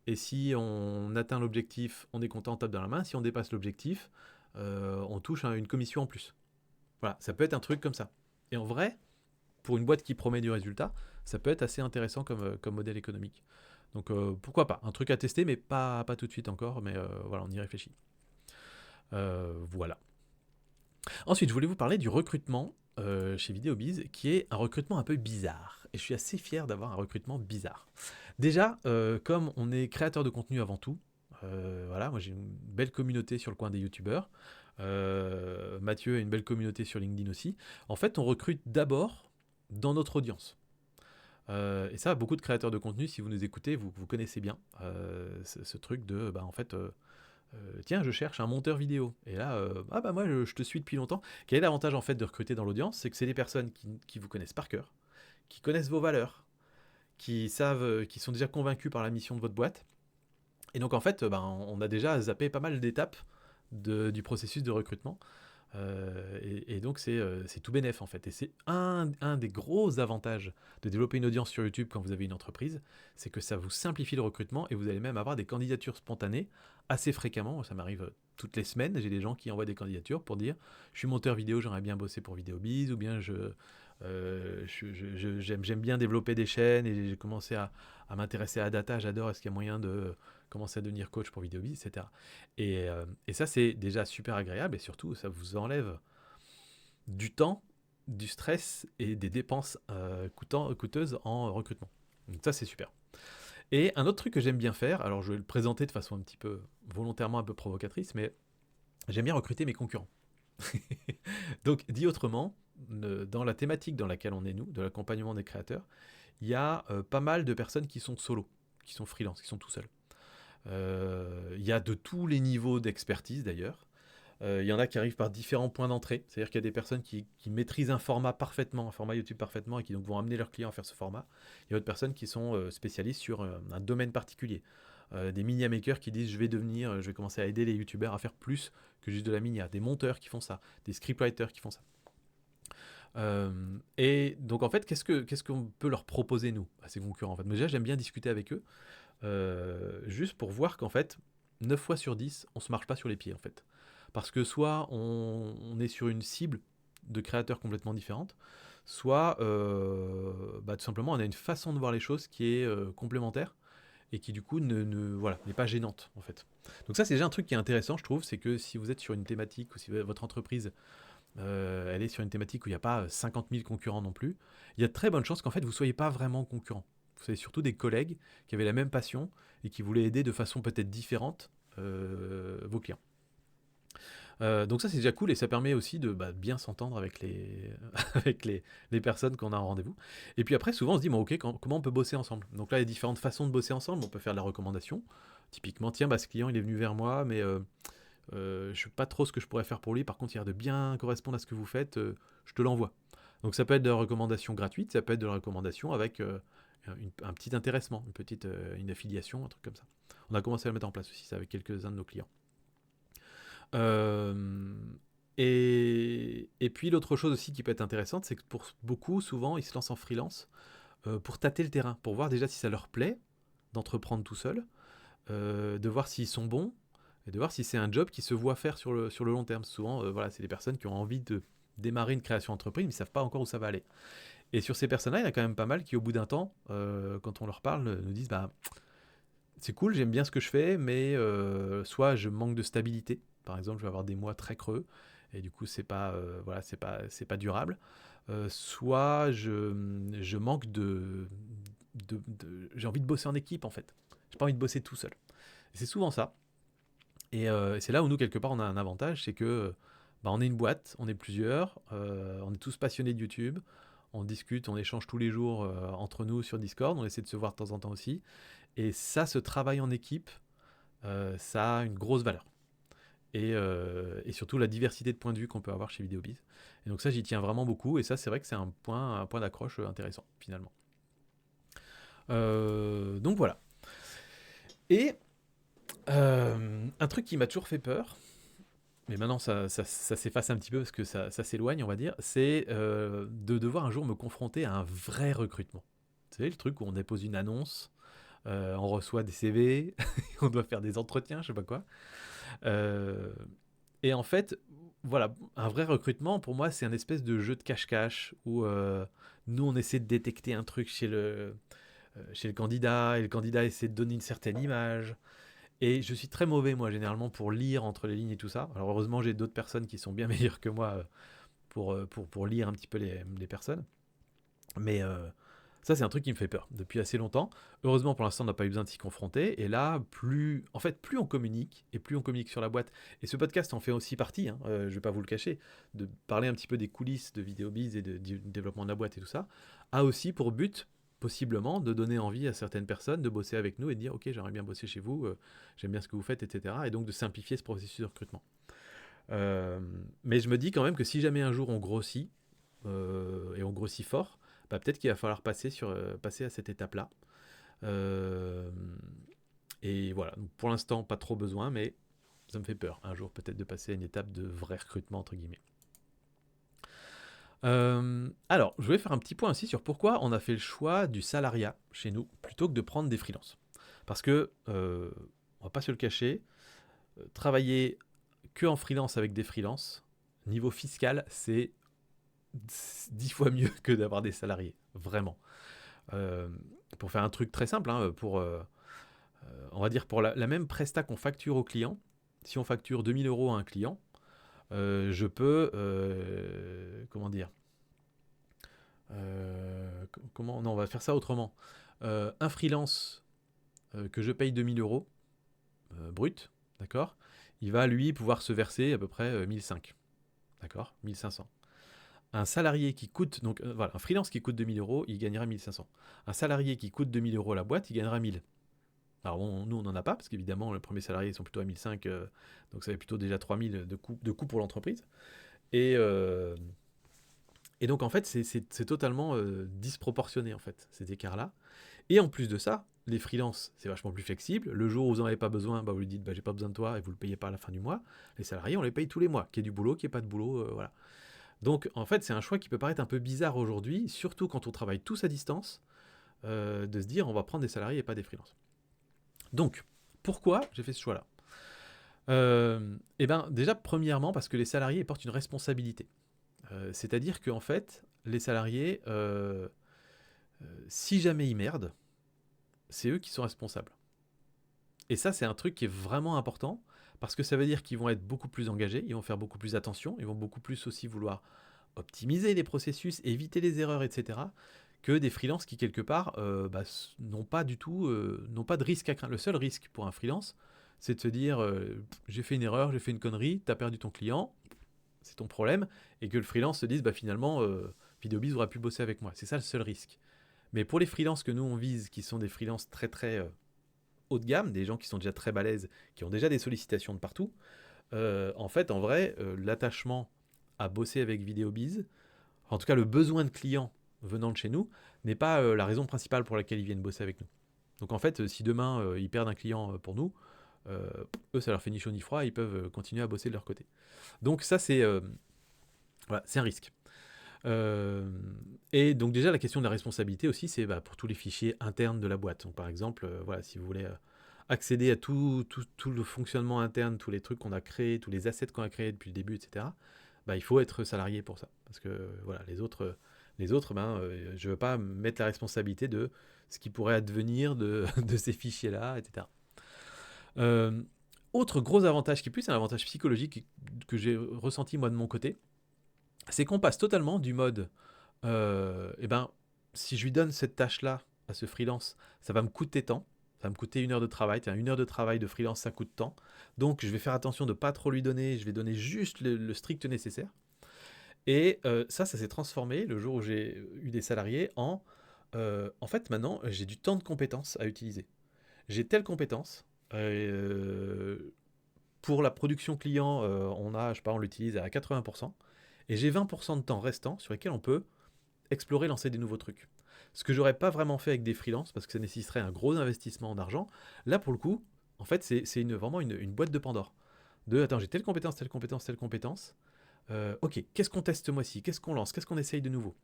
Et si on atteint l'objectif, on est content, on tape dans la main. Si on dépasse l'objectif, on touche une commission en plus. Voilà, ça peut être un truc comme ça. Et en vrai, pour une boîte qui promet du résultat, ça peut être assez intéressant comme modèle économique. Donc pourquoi pas, un truc à tester, mais pas tout de suite encore, mais voilà, on y réfléchit. Voilà. Ensuite, je voulais vous parler du recrutement chez VideoBiz, qui est un recrutement un peu bizarre. Et je suis assez fier d'avoir un recrutement bizarre. Déjà, comme on est créateur de contenu avant tout, voilà, moi j'ai une belle communauté sur le coin des youtubeurs. Mathieu a une belle communauté sur LinkedIn aussi. En fait, on recrute d'abord dans notre audience. Et ça, beaucoup de créateurs de contenu, si vous nous écoutez, vous connaissez bien ce truc de, en fait, tiens, je cherche un monteur vidéo. Et là, moi, je te suis depuis longtemps. Quel est l'avantage en fait de recruter dans l'audience? C'est que c'est des personnes qui vous connaissent par cœur, qui connaissent vos valeurs, qui savent, qui sont déjà convaincus par la mission de votre boîte. Et donc en fait, on a déjà zappé pas mal d'étapes du processus de recrutement. Et donc c'est tout bénef en fait. Et c'est un des gros avantages de développer une audience sur YouTube quand vous avez une entreprise, c'est que ça vous simplifie le recrutement et vous allez même avoir des candidatures spontanées assez fréquemment. Ça m'arrive toutes les semaines, j'ai des gens qui envoient des candidatures pour dire je suis monteur vidéo, j'aimerais bien bosser pour VideoBiz, ou bien j'aime bien développer des chaînes et j'ai commencé à m'intéresser à la data, j'adore, est-ce qu'il y a moyen de commencer à devenir coach pour VideoBiz, etc. Et ça, c'est déjà super agréable et surtout, ça vous enlève du temps, du stress et des dépenses coûteuses en recrutement. Donc ça, c'est super. Et un autre truc que j'aime bien faire, alors je vais le présenter de façon un petit peu volontairement un peu provocatrice, mais j'aime bien recruter mes concurrents. Donc, dit autrement, dans la thématique dans laquelle on est nous, de l'accompagnement des créateurs, il y a pas mal de personnes qui sont solo, qui sont freelance, qui sont tout seuls. Il y a de tous les niveaux d'expertise d'ailleurs. Il y en a qui arrivent par différents points d'entrée, c'est-à-dire qu'il y a des personnes qui maîtrisent un format parfaitement, un format YouTube parfaitement, et qui donc vont amener leurs clients à faire ce format. Il y a d'autres personnes qui sont spécialistes sur un domaine particulier. Des mini makers qui disent je vais commencer à aider les youtubeurs à faire plus que juste de la mini. Des monteurs qui font ça, des scriptwriters qui font ça. Et donc en fait, qu'est-ce qu'on peut leur proposer nous à ces concurrents en fait? Mais déjà, j'aime bien discuter avec eux, juste pour voir qu'en fait, 9 fois sur 10, on se marche pas sur les pieds en fait. Parce que soit on est sur une cible de créateurs complètement différente, soit tout simplement on a une façon de voir les choses qui est complémentaire et qui du coup n'est pas gênante en fait. Donc ça c'est déjà un truc qui est intéressant je trouve, c'est que si vous êtes sur une thématique ou si votre entreprise elle est sur une thématique où il n'y a pas 50 000 concurrents non plus, il y a de très bonnes chances qu'en fait vous ne soyez pas vraiment concurrents. Vous soyez surtout des collègues qui avaient la même passion et qui voulaient aider de façon peut-être différente vos clients. Donc ça c'est déjà cool et ça permet aussi de bien s'entendre avec avec les personnes qu'on a en rendez-vous. Et puis après souvent on se dit ok, comment on peut bosser ensemble? Donc là il y a différentes façons de bosser ensemble. On peut faire de la recommandation. Typiquement tiens ce client il est venu vers moi mais je ne sais pas trop ce que je pourrais faire pour lui. Par contre il a l'air de bien correspondre à ce que vous faites, je te l'envoie. Donc ça peut être de la recommandation gratuite, ça peut être de la recommandation avec un petit intéressement, une affiliation, un truc comme ça. On a commencé à le mettre en place aussi, ça, avec quelques-uns de nos clients. Euh, et puis l'autre chose aussi qui peut être intéressante, c'est que pour beaucoup, souvent, ils se lancent en freelance pour tâter le terrain, pour voir déjà si ça leur plaît d'entreprendre tout seul, de voir s'ils sont bons, et de voir si c'est un job qui se voit faire sur le long terme. Souvent, voilà, c'est des personnes qui ont envie de démarrer une création d'entreprise, mais ils ne savent pas encore où ça va aller. Et sur ces personnes-là, il y en a quand même pas mal qui, au bout d'un temps, quand on leur parle, nous disent bah, c'est cool, j'aime bien ce que je fais, mais soit je manque de stabilité. Par exemple, je vais avoir des mois très creux, et du coup, voilà, c'est pas durable. Soit je manque j'ai envie de bosser en équipe, en fait. J'ai pas envie de bosser tout seul. Et c'est souvent ça. Et c'est là où nous, quelque part, on a un avantage, c'est que bah, on est une boîte, on est plusieurs, on est tous passionnés de YouTube, on discute, on échange tous les jours entre nous sur Discord, on essaie de se voir de temps en temps aussi. Et ça, ce travail en équipe, ça a une grosse valeur. Et surtout la diversité de points de vue qu'on peut avoir chez Vidéobiz. Et donc ça, j'y tiens vraiment beaucoup, et ça, c'est vrai que c'est un point d'accroche intéressant, finalement. Donc voilà. Et un truc qui m'a toujours fait peur, mais maintenant ça s'efface un petit peu parce que ça s'éloigne, on va dire, c'est de devoir un jour me confronter à un vrai recrutement. Vous savez, le truc où on dépose une annonce, on reçoit des CV, on doit faire des entretiens, je sais pas quoi. Euh, et en fait, voilà, un vrai recrutement, pour moi, c'est un espèce de jeu de cache-cache où nous, on essaie de détecter un truc chez le candidat, et le candidat essaie de donner une certaine image. Et je suis très mauvais, moi, généralement, pour lire entre les lignes et tout ça. Alors, heureusement, j'ai d'autres personnes qui sont bien meilleures que moi pour lire un petit peu les personnes. Mais ça, c'est un truc qui me fait peur depuis assez longtemps. Heureusement, pour l'instant, on n'a pas eu besoin de s'y confronter. Et là, plus on communique, et plus on communique sur la boîte. Et ce podcast en fait aussi partie, hein, je ne vais pas vous le cacher, de parler un petit peu des coulisses de Vidéobiz et du développement de la boîte et tout ça, a aussi pour but, possiblement, de donner envie à certaines personnes de bosser avec nous et de dire, ok, j'aimerais bien bosser chez vous, j'aime bien ce que vous faites, etc. Et donc de simplifier ce processus de recrutement. Mais je me dis quand même que si jamais un jour on grossit, et on grossit fort, bah, peut-être qu'il va falloir passer à cette étape-là. Euh, et voilà, donc pour l'instant, pas trop besoin, mais ça me fait peur un jour peut-être de passer à une étape de vrai recrutement, entre guillemets. Alors, je voulais faire un petit point aussi sur pourquoi on a fait le choix du salariat chez nous plutôt que de prendre des freelances. Parce que, on va pas se le cacher, travailler que en freelance avec des freelances, niveau fiscal, c'est 10 fois mieux que d'avoir des salariés, vraiment. Euh, pour faire un truc très simple, hein, on va dire pour la même presta qu'on facture au client, si on facture 2000 euros à un client, je peux, comment dire, non, on va faire ça autrement. Un freelance que je paye 2000 euros brut, d'accord, il va lui pouvoir se verser à peu près 1005, d'accord, 1500. Un salarié qui coûte, donc voilà, un freelance qui coûte 2000 euros, il gagnera 1500. Un salarié qui coûte 2000 euros à la boîte, il gagnera 1000. Alors nous, on n'en a pas, parce qu'évidemment, les premiers salariés sont plutôt à 1005, donc ça fait plutôt déjà 3000 de coûts pour l'entreprise. Et, euh, et donc, en fait, c'est totalement disproportionné, en fait, ces écarts-là. Et en plus de ça, les freelances, c'est vachement plus flexible. Le jour où vous n'en avez pas besoin, bah, vous lui dites, bah, j'ai pas besoin de toi, et vous le payez pas à la fin du mois. Les salariés, on les paye tous les mois. Qu'il y ait du boulot, qu'il n'y ait pas de boulot, voilà. Donc, en fait, c'est un choix qui peut paraître un peu bizarre aujourd'hui, surtout quand on travaille tous à distance, de se dire, on va prendre des salariés et pas des freelances. Donc, pourquoi j'ai fait ce choix-là? Eh ben, déjà, premièrement, parce que les salariés portent une responsabilité. C'est-à-dire qu'en fait, les salariés, si jamais ils merdent, c'est eux qui sont responsables. Et ça, c'est un truc qui est vraiment important, parce que ça veut dire qu'ils vont être beaucoup plus engagés, ils vont faire beaucoup plus attention, ils vont beaucoup plus aussi vouloir optimiser les processus, éviter les erreurs, etc., que des freelances qui, quelque part, n'ont pas du tout, n'ont pas de risque à craindre. Le seul risque pour un freelance, c'est de se dire, j'ai fait une erreur, j'ai fait une connerie, t'as perdu ton client, c'est ton problème, et que le freelance se dise, bah finalement, Vidéobiz aura pu bosser avec moi. C'est ça le seul risque. Mais pour les freelances que nous on vise, qui sont des freelances très très haut de gamme, des gens qui sont déjà très balèzes, qui ont déjà des sollicitations de partout, en fait, en vrai, l'attachement à bosser avec Vidéobiz, en tout cas le besoin de clients venant de chez nous n'est pas la raison principale pour laquelle ils viennent bosser avec nous. Donc en fait, si demain ils perdent un client pour nous, euh, eux ça leur fait ni chaud ni froid, ils peuvent continuer à bosser de leur côté. Donc ça voilà, c'est un risque. Euh, et donc déjà la question de la responsabilité aussi, c'est pour tous les fichiers internes de la boîte. Donc par exemple, voilà, si vous voulez accéder à tout le fonctionnement interne, tous les trucs qu'on a créés, tous les assets qu'on a créés depuis le début, etc., il faut être salarié pour ça. Parce que voilà, les autres je ne veux pas mettre la responsabilité de ce qui pourrait advenir de ces fichiers-là, etc. Euh, Autre gros avantage qui est plus un avantage psychologique que j'ai ressenti moi de mon côté, c'est qu'on passe totalement du mode si je lui donne cette tâche-là à ce freelance, ça va me coûter temps, ça va me coûter 1 heure de travail. Une heure de travail de freelance, ça coûte temps. Donc, je vais faire attention de ne pas trop lui donner, je vais donner juste le strict nécessaire. Et ça s'est transformé le jour où j'ai eu des salariés en fait, maintenant, j'ai du temps de compétences à utiliser. J'ai telle compétence. Pour la production client, je sais pas, on l'utilise à 80%. Et j'ai 20% de temps restant sur lesquels on peut explorer, lancer des nouveaux trucs. Ce que j'aurais pas vraiment fait avec des freelances parce que ça nécessiterait un gros investissement en argent. Là, pour le coup, en fait, c'est vraiment une boîte de Pandore. Attends, j'ai telle compétence, telle compétence, telle compétence. Ok, qu'est-ce qu'on teste ce mois-ci? Qu'est-ce qu'on lance? Qu'est-ce qu'on essaye de nouveau?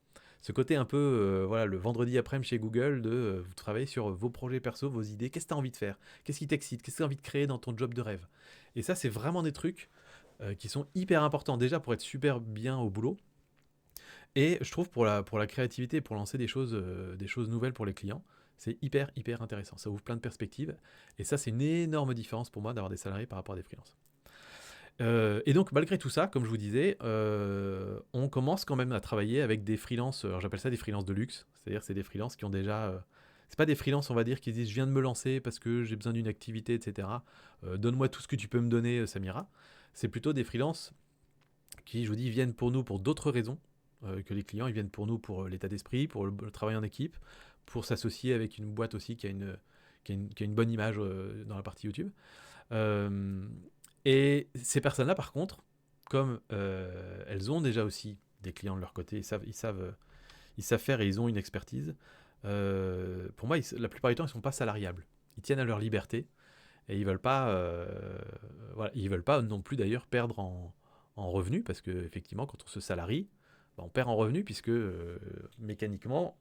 Ce côté un peu, voilà, le vendredi après-midi chez Google, vous travaillez sur vos projets perso, vos idées, qu'est-ce que tu as envie de faire? Qu'est-ce qui t'excite? Qu'est-ce que tu as envie de créer dans ton job de rêve? Et ça, c'est vraiment des trucs qui sont hyper importants déjà pour être super bien au boulot. Et je trouve pour la créativité, pour lancer des choses nouvelles pour les clients, c'est hyper, hyper intéressant. Ça ouvre plein de perspectives. Et ça, c'est une énorme différence pour moi d'avoir des salariés par rapport à des freelances. Et donc, malgré tout ça, comme je vous disais, on commence quand même à travailler avec des freelances. Alors, j'appelle ça des freelances de luxe. C'est-à-dire, c'est des freelances qui ont déjà. C'est pas des freelances, on va dire, qui disent je viens de me lancer parce que j'ai besoin d'une activité, etc. Donne-moi tout ce que tu peux me donner, Samira. C'est plutôt des freelances qui, je vous dis, viennent pour nous pour d'autres raisons que les clients. Ils viennent pour nous pour l'état d'esprit, pour le travail en équipe, pour s'associer avec une boîte aussi qui a une bonne image dans la partie YouTube. Euh, et ces personnes-là, par contre, comme elles ont déjà aussi des clients de leur côté, ils savent faire et ils ont une expertise. Pour moi, la plupart du temps, ils ne sont pas salariables. Ils tiennent à leur liberté et ils veulent pas, voilà, ils veulent pas non plus d'ailleurs perdre en revenus parce que effectivement, quand on se salarie, on perd en revenus puisque mécaniquement,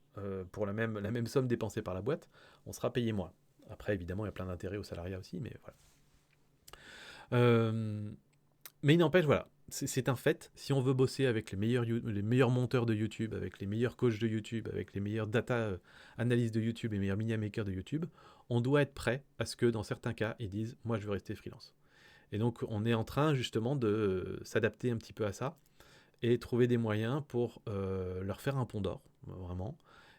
pour la même somme dépensée par la boîte, on sera payé moins. Après, évidemment, il y a plein d'intérêts au salariat aussi, mais voilà. Euh, mais il n'empêche, voilà, c'est un fait. Si on veut bosser avec les meilleurs monteurs de YouTube, avec les meilleurs coachs de YouTube, avec les meilleurs data analystes de YouTube et les meilleurs media makers de YouTube, on doit être prêt à ce que dans certains cas, ils disent moi je veux rester freelance. Et donc on est en train justement de s'adapter un petit peu à ça et trouver des moyens pour leur faire un pont d'or, vraiment,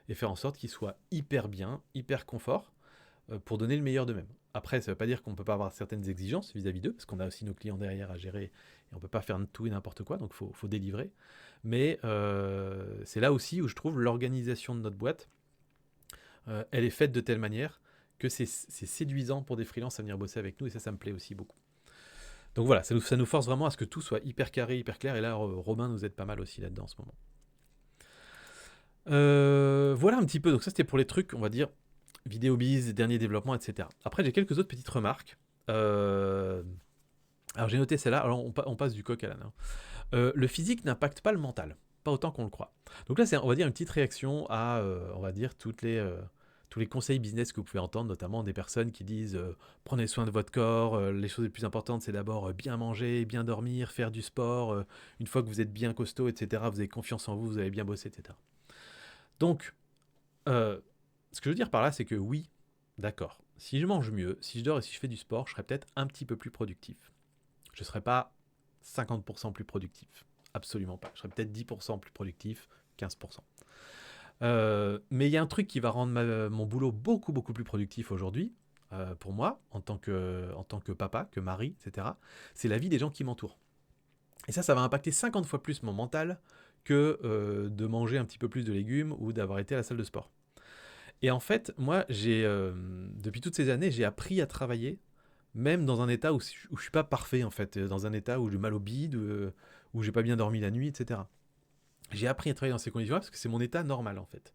et faire en sorte qu'ils soient hyper bien, hyper confort, pour donner le meilleur d'eux-mêmes. Après, ça ne veut pas dire qu'on ne peut pas avoir certaines exigences vis-à-vis d'eux, parce qu'on a aussi nos clients derrière à gérer, et on ne peut pas faire tout et n'importe quoi, donc il faut délivrer. Mais c'est là aussi où je trouve l'organisation de notre boîte, elle est faite de telle manière que c'est séduisant pour des freelances à venir bosser avec nous, et ça me plaît aussi beaucoup. Donc voilà, ça nous force vraiment à ce que tout soit hyper carré, hyper clair, et là, Robin nous aide pas mal aussi là-dedans en ce moment. Voilà un petit peu, donc ça c'était pour les trucs, on va dire, vidéobiz, dernier développement, etc. Après, j'ai quelques autres petites remarques. Alors, j'ai noté celle-là. Alors, on passe du coq à l'âne. Hein. Le physique n'impacte pas le mental. Pas autant qu'on le croit. Donc là, c'est, on va dire, une petite réaction à, on va dire, tous les conseils business que vous pouvez entendre, notamment des personnes qui disent prenez soin de votre corps, les choses les plus importantes, c'est d'abord bien manger, bien dormir, faire du sport. Une fois que vous êtes bien costaud, etc., vous avez confiance en vous, vous avez bien bossé, etc. Donc, ce que je veux dire par là, c'est que oui, d'accord, si je mange mieux, si je dors et si je fais du sport, je serai peut-être un petit peu plus productif. Je ne serai pas 50% plus productif. Absolument pas. Je serai peut-être 10% plus productif, 15%. Mais il y a un truc qui va rendre mon boulot beaucoup, beaucoup plus productif aujourd'hui, pour moi, en tant que papa, que mari, etc. C'est la vie des gens qui m'entourent. Et ça va impacter 50 fois plus mon mental que de manger un petit peu plus de légumes ou d'avoir été à la salle de sport. Et en fait, moi, depuis toutes ces années, j'ai appris à travailler, même dans un état où je suis pas parfait, en fait, dans un état où j'ai mal au bide, où j'ai pas bien dormi la nuit, etc. J'ai appris à travailler dans ces conditions-là parce que c'est mon état normal en fait.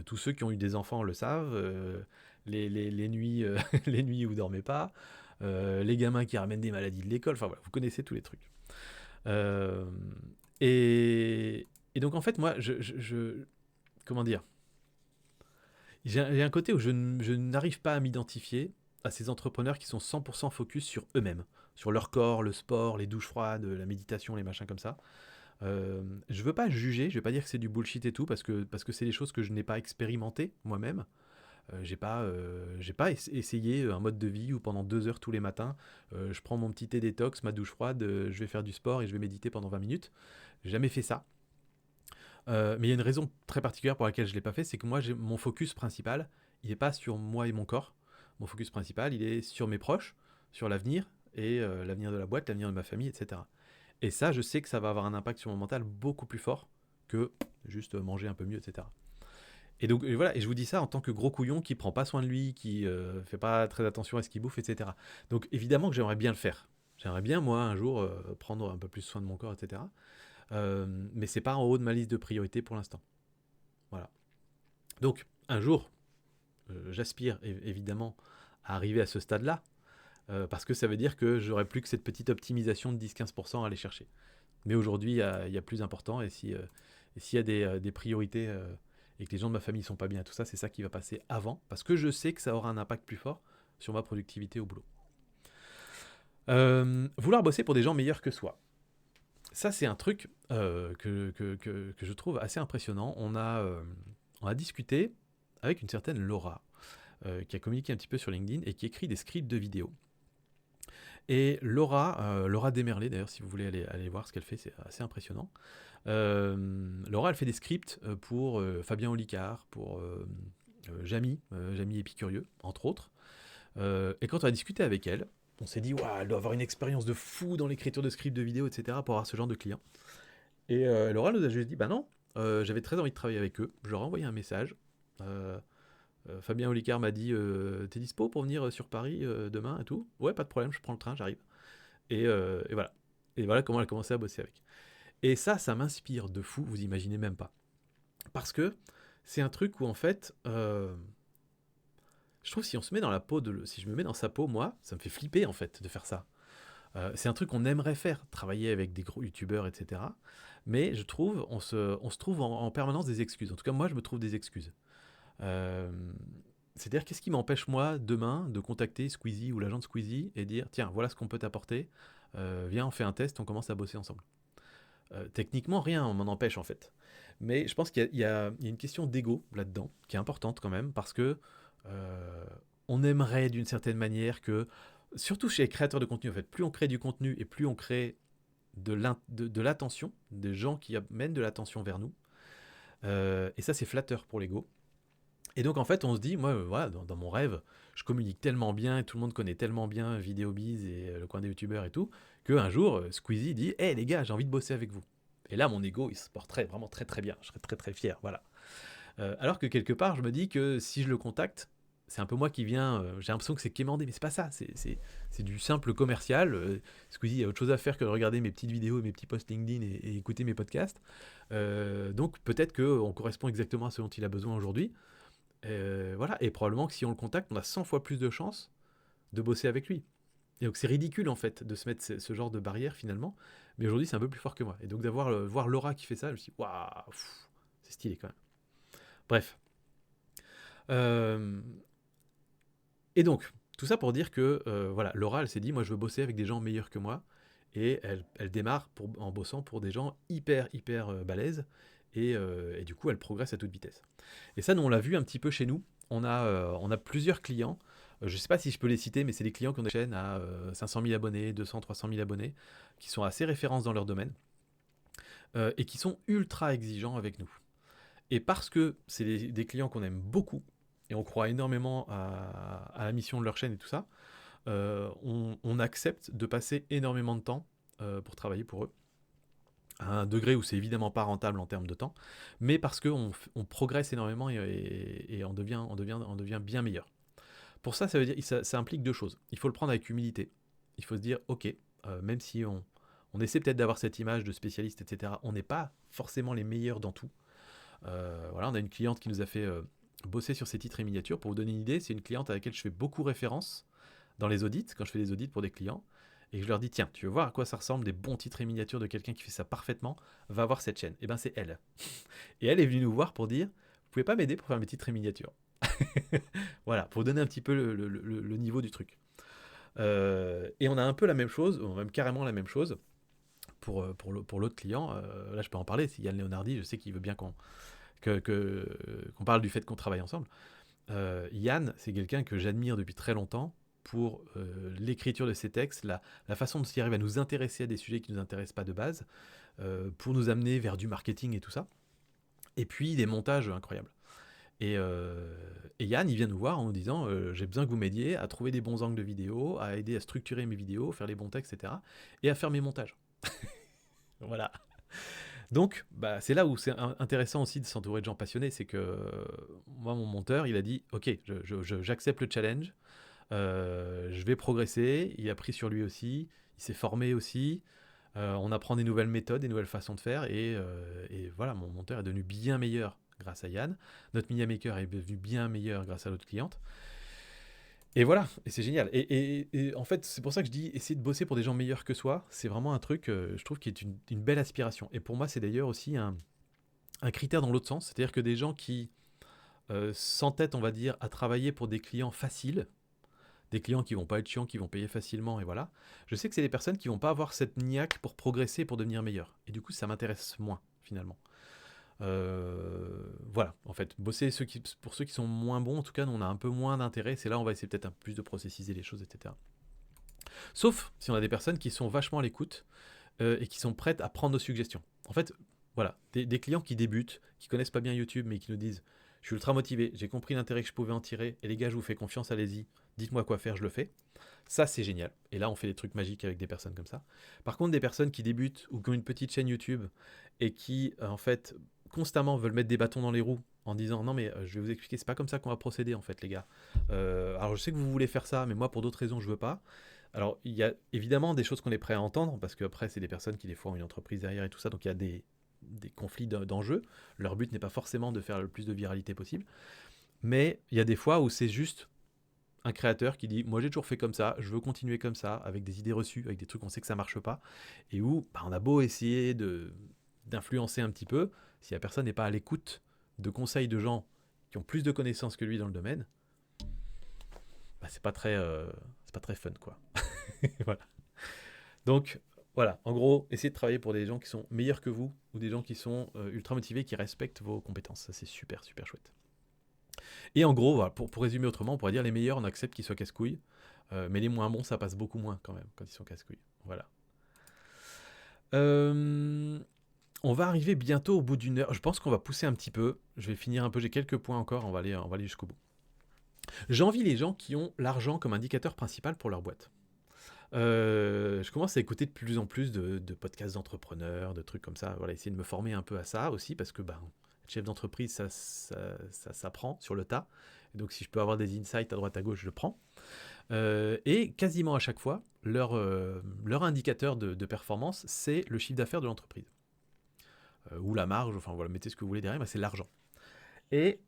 Tous ceux qui ont eu des enfants le savent. Les nuits, les nuits où vous dormez pas, les gamins qui ramènent des maladies de l'école. Enfin voilà, vous connaissez tous les trucs. Euh, et donc en fait, moi, comment dire, j'ai un côté où je n'arrive pas à m'identifier à ces entrepreneurs qui sont 100% focus sur eux-mêmes, sur leur corps, le sport, les douches froides, la méditation, les machins comme ça. Je veux pas juger, je vais pas dire que c'est du bullshit et tout, parce que c'est des choses que je n'ai pas expérimentées moi-même. J'ai pas essayé un mode de vie où pendant 2 heures tous les matins, je prends mon petit thé détox, ma douche froide, je vais faire du sport et je vais méditer pendant 20 minutes. J'ai jamais fait ça. Mais il y a une raison très particulière pour laquelle je ne l'ai pas fait, c'est que moi, mon focus principal, il n'est pas sur moi et mon corps. Mon focus principal, il est sur mes proches, sur l'avenir, et l'avenir de la boîte, l'avenir de ma famille, etc. Et ça, je sais que ça va avoir un impact sur mon mental beaucoup plus fort que juste manger un peu mieux, etc. Et donc et voilà, et je vous dis ça en tant que gros couillon qui prend pas soin de lui, qui fait pas très attention à ce qu'il bouffe, etc. Donc évidemment que j'aimerais bien le faire. J'aimerais bien, moi, un jour, prendre un peu plus soin de mon corps, etc. Mais c'est pas en haut de ma liste de priorités pour l'instant. Voilà. Donc, un jour, j'aspire évidemment à arriver à ce stade-là, parce que ça veut dire que j'aurai plus que cette petite optimisation de 10-15% à aller chercher. Mais aujourd'hui, il y a plus important, et s'il y a des priorités et que les gens de ma famille sont pas bien, tout ça, c'est ça qui va passer avant, parce que je sais que ça aura un impact plus fort sur ma productivité au boulot. Vouloir bosser pour des gens meilleurs que soi. Ça, c'est un truc que je trouve assez impressionnant. On a discuté avec une certaine Laura, qui a communiqué un petit peu sur LinkedIn et qui écrit des scripts de vidéos. Et Laura Desmerlet, d'ailleurs, si vous voulez aller voir ce qu'elle fait, c'est assez impressionnant. Laura, elle fait des scripts pour Fabien Olicard, pour Jamy Épicurieux, entre autres. Et quand on a discuté avec elle, on s'est dit, waouh, elle doit avoir une expérience de fou dans l'écriture de scripts de vidéos, etc., pour avoir ce genre de clients. Et Laura nous a juste dit, bah non, j'avais très envie de travailler avec eux. Je leur ai envoyé un message. Euh, Fabien Olicard m'a dit, t'es dispo pour venir sur Paris demain et tout? Ouais, pas de problème, je prends le train, j'arrive. Et voilà. Et voilà comment elle a commencé à bosser avec. Et ça m'inspire de fou, vous imaginez même pas. Parce que c'est un truc où en fait, je trouve si on se met dans la peau si je me mets dans sa peau, moi, ça me fait flipper en fait de faire ça. C'est un truc qu'on aimerait faire, travailler avec des gros youtubeurs, etc. Mais je trouve, on se trouve en permanence des excuses. En tout cas, moi, je me trouve des excuses. Euh, C'est-à-dire, qu'est-ce qui m'empêche, moi, demain, de contacter Squeezie ou l'agent de Squeezie et dire, tiens, voilà ce qu'on peut t'apporter, viens, on fait un test, on commence à bosser ensemble. Techniquement, rien on m'en empêche, en fait. Mais je pense qu'il y a une question d'ego là-dedans, qui est importante quand même, parce que euh, on aimerait d'une certaine manière que, surtout chez les créateurs de contenu, en fait, plus on crée du contenu et plus on crée de l'attention, des gens qui amènent de l'attention vers nous. Et ça, c'est flatteur pour l'ego. Et donc, en fait, on se dit, moi, voilà, dans mon rêve, je communique tellement bien, et tout le monde connaît tellement bien VideoBiz et le coin des youtubeurs et tout, qu'un jour, Squeezie dit, hé les gars, j'ai envie de bosser avec vous. Et là, mon ego, il se porterait vraiment très très bien. Je serais très très fier, voilà. Alors que quelque part, je me dis que si je le contacte, c'est un peu moi qui viens. J'ai l'impression que c'est quémandé, mais c'est pas ça. C'est du simple commercial. Squeezie, il y a autre chose à faire que de regarder mes petites vidéos et mes petits posts LinkedIn et écouter mes podcasts. Donc peut-être qu'on correspond exactement à ce dont il a besoin aujourd'hui. Voilà. Et probablement que si on le contacte, on a 100 fois plus de chances de bosser avec lui. Et donc c'est ridicule en fait de se mettre ce genre de barrière finalement. Mais aujourd'hui, c'est un peu plus fort que moi. Et donc d'avoir voir Laura qui fait ça, je me suis dit, waouh, c'est stylé quand même. Bref. Euh, Et donc, tout ça pour dire que voilà, Laura, elle s'est dit, moi je veux bosser avec des gens meilleurs que moi. Et elle démarre en bossant pour des gens hyper, hyper balèzes. Et du coup, elle progresse à toute vitesse. Et ça, nous, on l'a vu un petit peu chez nous. On a plusieurs clients. Je ne sais pas si je peux les citer, mais c'est des clients qui ont des chaînes à 500 000 abonnés, 200, 300 000 abonnés, qui sont assez références dans leur domaine et qui sont ultra exigeants avec nous. Et parce que c'est des clients qu'on aime beaucoup, et on croit énormément à la mission de leur chaîne et tout ça, on accepte de passer énormément de temps pour travailler pour eux, à un degré où c'est évidemment pas rentable en termes de temps, mais parce qu'on progresse énormément et on devient bien meilleur. Pour ça, ça implique deux choses. Il faut le prendre avec humilité. Il faut se dire, ok, même si On essaie peut-être d'avoir cette image de spécialiste, etc. On n'est pas forcément les meilleurs dans tout. Voilà, on a une cliente qui nous a fait bosser sur ses titres et miniatures. Pour vous donner une idée, c'est une cliente à laquelle je fais beaucoup référence dans les audits, quand je fais des audits pour des clients. Et je leur dis, tiens, tu veux voir à quoi ça ressemble des bons titres et miniatures de quelqu'un qui fait ça parfaitement, va voir cette chaîne. Et ben c'est elle. Et elle est venue nous voir pour dire, vous pouvez pas m'aider pour faire mes titres et miniatures. Voilà, pour donner un petit peu le niveau du truc. Et on a un peu la même chose, ou même carrément la même chose, pour l'autre client. Là, je peux en parler. C'est Yann Leonardi, je sais qu'il veut bien qu'on parle du fait qu'on travaille ensemble. Yann, c'est quelqu'un que j'admire depuis très longtemps pour l'écriture de ses textes, la façon dont il arrive à nous intéresser à des sujets qui ne nous intéressent pas de base, pour nous amener vers du marketing et tout ça. Et puis des montages incroyables. Et Yann, il vient nous voir en nous disant j'ai besoin que vous m'aidiez à trouver des bons angles de vidéo, à aider à structurer mes vidéos, faire les bons textes, etc. Et à faire mes montages. Voilà. Donc, bah, c'est là où c'est intéressant aussi de s'entourer de gens passionnés. C'est que moi, mon monteur, il a dit ok, j'accepte le challenge, je vais progresser. Il a pris sur lui aussi, il s'est formé aussi. On apprend des nouvelles méthodes, des nouvelles façons de faire. Et voilà, mon monteur est devenu bien meilleur grâce à Yann. Notre media maker est devenu bien meilleur grâce à l'autre cliente. Et voilà, et c'est génial. Et en fait, c'est pour ça que je dis essayer de bosser pour des gens meilleurs que soi. C'est vraiment un truc, je trouve, qui est une belle aspiration. Et pour moi, c'est d'ailleurs aussi un critère dans l'autre sens. C'est-à-dire que des gens qui s'entêtent, on va dire, à travailler pour des clients faciles, des clients qui vont pas être chiants, qui vont payer facilement, et voilà. Je sais que c'est des personnes qui vont pas avoir cette niaque pour progresser, pour devenir meilleur. Et du coup, ça m'intéresse moins, finalement. Voilà, en fait, bosser pour ceux qui sont moins bons, en tout cas, on a un peu moins d'intérêt. C'est là on va essayer peut-être un peu plus de processiser les choses, etc. Sauf si on a des personnes qui sont vachement à l'écoute et qui sont prêtes à prendre nos suggestions. En fait, voilà, des clients qui débutent, qui connaissent pas bien YouTube, mais qui nous disent je suis ultra motivé, j'ai compris l'intérêt que je pouvais en tirer, et les gars, je vous fais confiance, allez-y, dites-moi quoi faire, je le fais. Ça, c'est génial. Et là, on fait des trucs magiques avec des personnes comme ça. Par contre, des personnes qui débutent ou qui ont une petite chaîne YouTube et qui, en fait, constamment veulent mettre des bâtons dans les roues en disant non mais je vais vous expliquer, c'est pas comme ça qu'on va procéder en fait les gars. Alors je sais que vous voulez faire ça, mais moi pour d'autres raisons je veux pas. Alors il y a évidemment des choses qu'on est prêt à entendre parce qu'après c'est des personnes qui des fois ont une entreprise derrière et tout ça, donc il y a des conflits d'enjeux. Leur but n'est pas forcément de faire le plus de viralité possible, mais il y a des fois où c'est juste un créateur qui dit moi j'ai toujours fait comme ça, je veux continuer comme ça, avec des idées reçues, avec des trucs on sait que ça marche pas, et où bah, on a beau essayer d'influencer un petit peu, si la personne n'est pas à l'écoute de conseils de gens qui ont plus de connaissances que lui dans le domaine, bah, c'est pas très fun quoi. Voilà. Donc voilà, en gros, essayez de travailler pour des gens qui sont meilleurs que vous ou des gens qui sont ultra motivés, qui respectent vos compétences. Ça c'est super super chouette. Et en gros, voilà, pour résumer autrement, on pourrait dire les meilleurs on accepte qu'ils soient casse-couilles, mais les moins bons ça passe beaucoup moins quand même quand ils sont casse-couilles. Voilà. On va arriver bientôt au bout d'une heure. Je pense qu'on va pousser un petit peu. Je vais finir un peu. J'ai quelques points encore. On va aller jusqu'au bout. J'envie les gens qui ont l'argent comme indicateur principal pour leur boîte. Je commence à écouter de plus en plus de podcasts d'entrepreneurs, de trucs comme ça. Voilà, essayer de me former un peu à ça aussi parce que ben, chef d'entreprise, ça s'apprend sur le tas. Et donc si je peux avoir des insights à droite à gauche, je le prends. Et quasiment à chaque fois, leur indicateur de performance, c'est le chiffre d'affaires de l'entreprise. Ou la marge, enfin voilà, mettez ce que vous voulez derrière, mais c'est l'argent. Et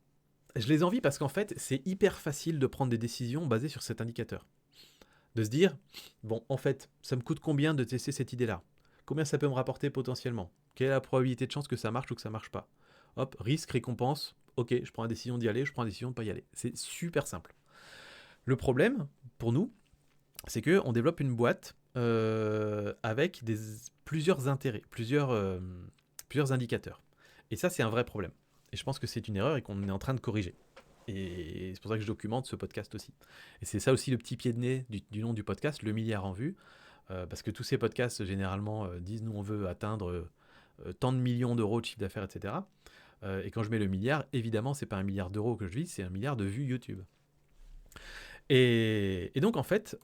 je les envie parce qu'en fait, c'est hyper facile de prendre des décisions basées sur cet indicateur. De se dire, bon, en fait, ça me coûte combien de tester cette idée-là? Combien ça peut me rapporter potentiellement? Quelle est la probabilité de chance que ça marche ou que ça marche pas? Hop, risque, récompense, ok, je prends la décision d'y aller, je prends la décision de pas y aller. C'est super simple. Le problème, pour nous, c'est qu'on développe une boîte avec plusieurs intérêts, plusieurs indicateurs. Et ça, c'est un vrai problème. Et je pense que c'est une erreur et qu'on est en train de corriger. Et c'est pour ça que je documente ce podcast aussi. Et c'est ça aussi le petit pied de nez du nom du podcast, le milliard en vue. Parce que tous ces podcasts, généralement, disent nous, on veut atteindre tant de millions d'euros de chiffre d'affaires, etc. Et quand je mets le milliard, évidemment, c'est pas 1 milliard d'euros que je vis, c'est 1 milliard de vues YouTube. Et donc, en fait,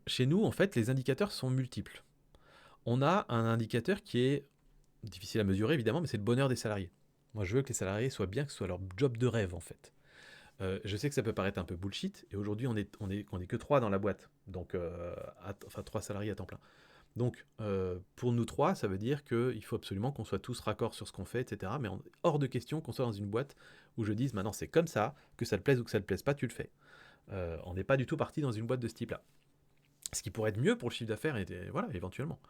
chez nous, en fait, les indicateurs sont multiples. On a un indicateur qui est difficile à mesurer, évidemment, mais c'est le bonheur des salariés. Moi, je veux que les salariés soient bien, que ce soit leur job de rêve, en fait. Je sais que ça peut paraître un peu bullshit, et aujourd'hui, on est que 3 dans la boîte, donc, enfin 3 salariés à temps plein. Donc, pour nous trois, ça veut dire qu'il faut absolument qu'on soit tous raccords sur ce qu'on fait, etc. Mais hors de question qu'on soit dans une boîte où je dise, maintenant c'est comme ça, que ça te plaise ou que ça te plaise pas, tu le fais. On n'est pas du tout parti dans une boîte de ce type-là. Ce qui pourrait être mieux pour le chiffre d'affaires, voilà, éventuellement.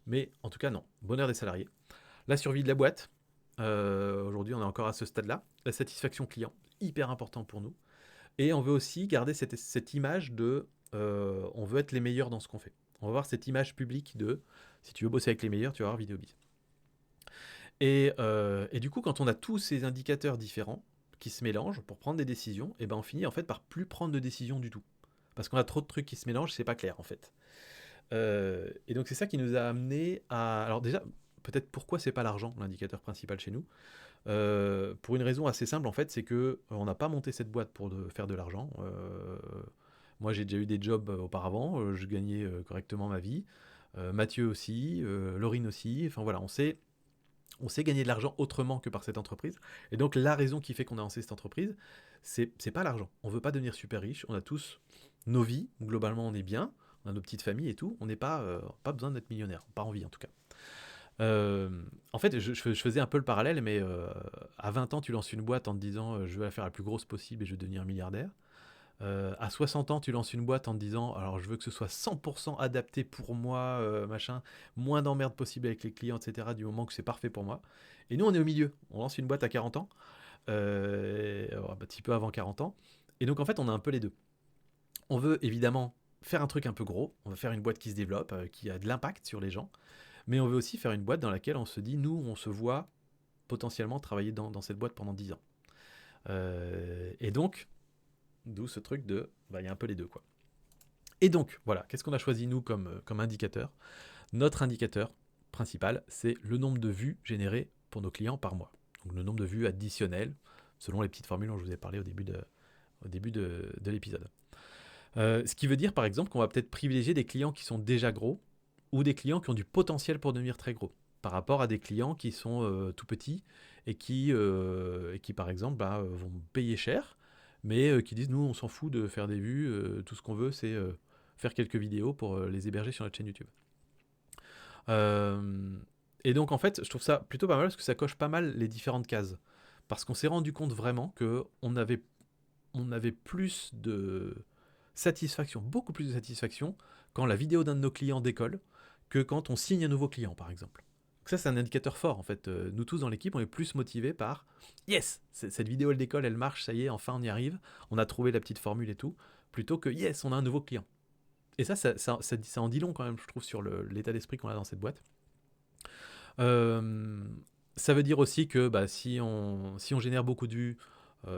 Mais en tout cas, non. Bonheur des salariés. La survie de la boîte. Aujourd'hui, on est encore à ce stade-là. La satisfaction client, hyper important pour nous. Et on veut aussi garder cette image de on veut être les meilleurs dans ce qu'on fait. On va avoir cette image publique de si tu veux bosser avec les meilleurs, tu vas avoir Vidéobiz. Et du coup, quand on a tous ces indicateurs différents qui se mélangent pour prendre des décisions, et ben on finit en fait par plus prendre de décisions du tout. Parce qu'on a trop de trucs qui se mélangent, c'est pas clair en fait. Et donc c'est ça qui nous a amené à... Alors déjà, peut-être pourquoi c'est pas l'argent l'indicateur principal chez nous. Pour une raison assez simple en fait, c'est que on n'a pas monté cette boîte pour faire de l'argent. Moi j'ai déjà eu des jobs auparavant, je gagnais correctement ma vie. Mathieu aussi, Laurine aussi. Enfin voilà, on sait gagner de l'argent autrement que par cette entreprise. Et donc la raison qui fait qu'on a lancé cette entreprise, c'est pas l'argent. On veut pas devenir super riche. On a tous nos vies. Globalement, on est bien. On a nos petites familles et tout. On n'est pas besoin d'être millionnaire. Pas envie en tout cas. En fait, je faisais un peu le parallèle, mais à 20 ans, tu lances une boîte en te disant je vais la faire la plus grosse possible et je vais devenir milliardaire. À 60 ans, tu lances une boîte en te disant alors je veux que ce soit 100% adapté pour moi, machin, moins d'emmerde possible avec les clients, etc. du moment que c'est parfait pour moi. Et nous, on est au milieu. On lance une boîte à 40 ans, un petit peu avant 40 ans. Et donc, en fait, on a un peu les deux. On veut évidemment faire un truc un peu gros. On veut faire une boîte qui se développe, qui a de l'impact sur les gens. Mais on veut aussi faire une boîte dans laquelle on se dit, nous, on se voit potentiellement travailler dans cette boîte pendant 10 ans. Et donc, d'où ce truc de, il y a un peu les deux, quoi. Et donc, voilà, qu'est-ce qu'on a choisi, nous, comme indicateur? Notre indicateur principal, c'est le nombre de vues générées pour nos clients par mois. Donc, le nombre de vues additionnelles, selon les petites formules dont je vous ai parlé au début de l'épisode. Ce qui veut dire, par exemple, qu'on va peut-être privilégier des clients qui sont déjà gros ou des clients qui ont du potentiel pour devenir très gros, par rapport à des clients qui sont tout petits et qui par exemple, vont payer cher, mais qui disent, nous, on s'en fout de faire des vues, tout ce qu'on veut, c'est faire quelques vidéos pour les héberger sur notre chaîne YouTube. Et donc, en fait, je trouve ça plutôt pas mal parce que ça coche pas mal les différentes cases. Parce qu'on s'est rendu compte vraiment qu'on avait plus de satisfaction, beaucoup plus de satisfaction quand la vidéo d'un de nos clients décolle que quand on signe un nouveau client, par exemple. Donc ça, c'est un indicateur fort, en fait. Nous tous dans l'équipe, on est plus motivés par yes, cette vidéo, elle décolle, elle marche, ça y est, enfin on y arrive, on a trouvé la petite formule et tout, plutôt que yes, on a un nouveau client. Et ça en dit long quand même, je trouve, sur l'état d'esprit qu'on a dans cette boîte. Ça veut dire aussi que si on génère beaucoup de vues,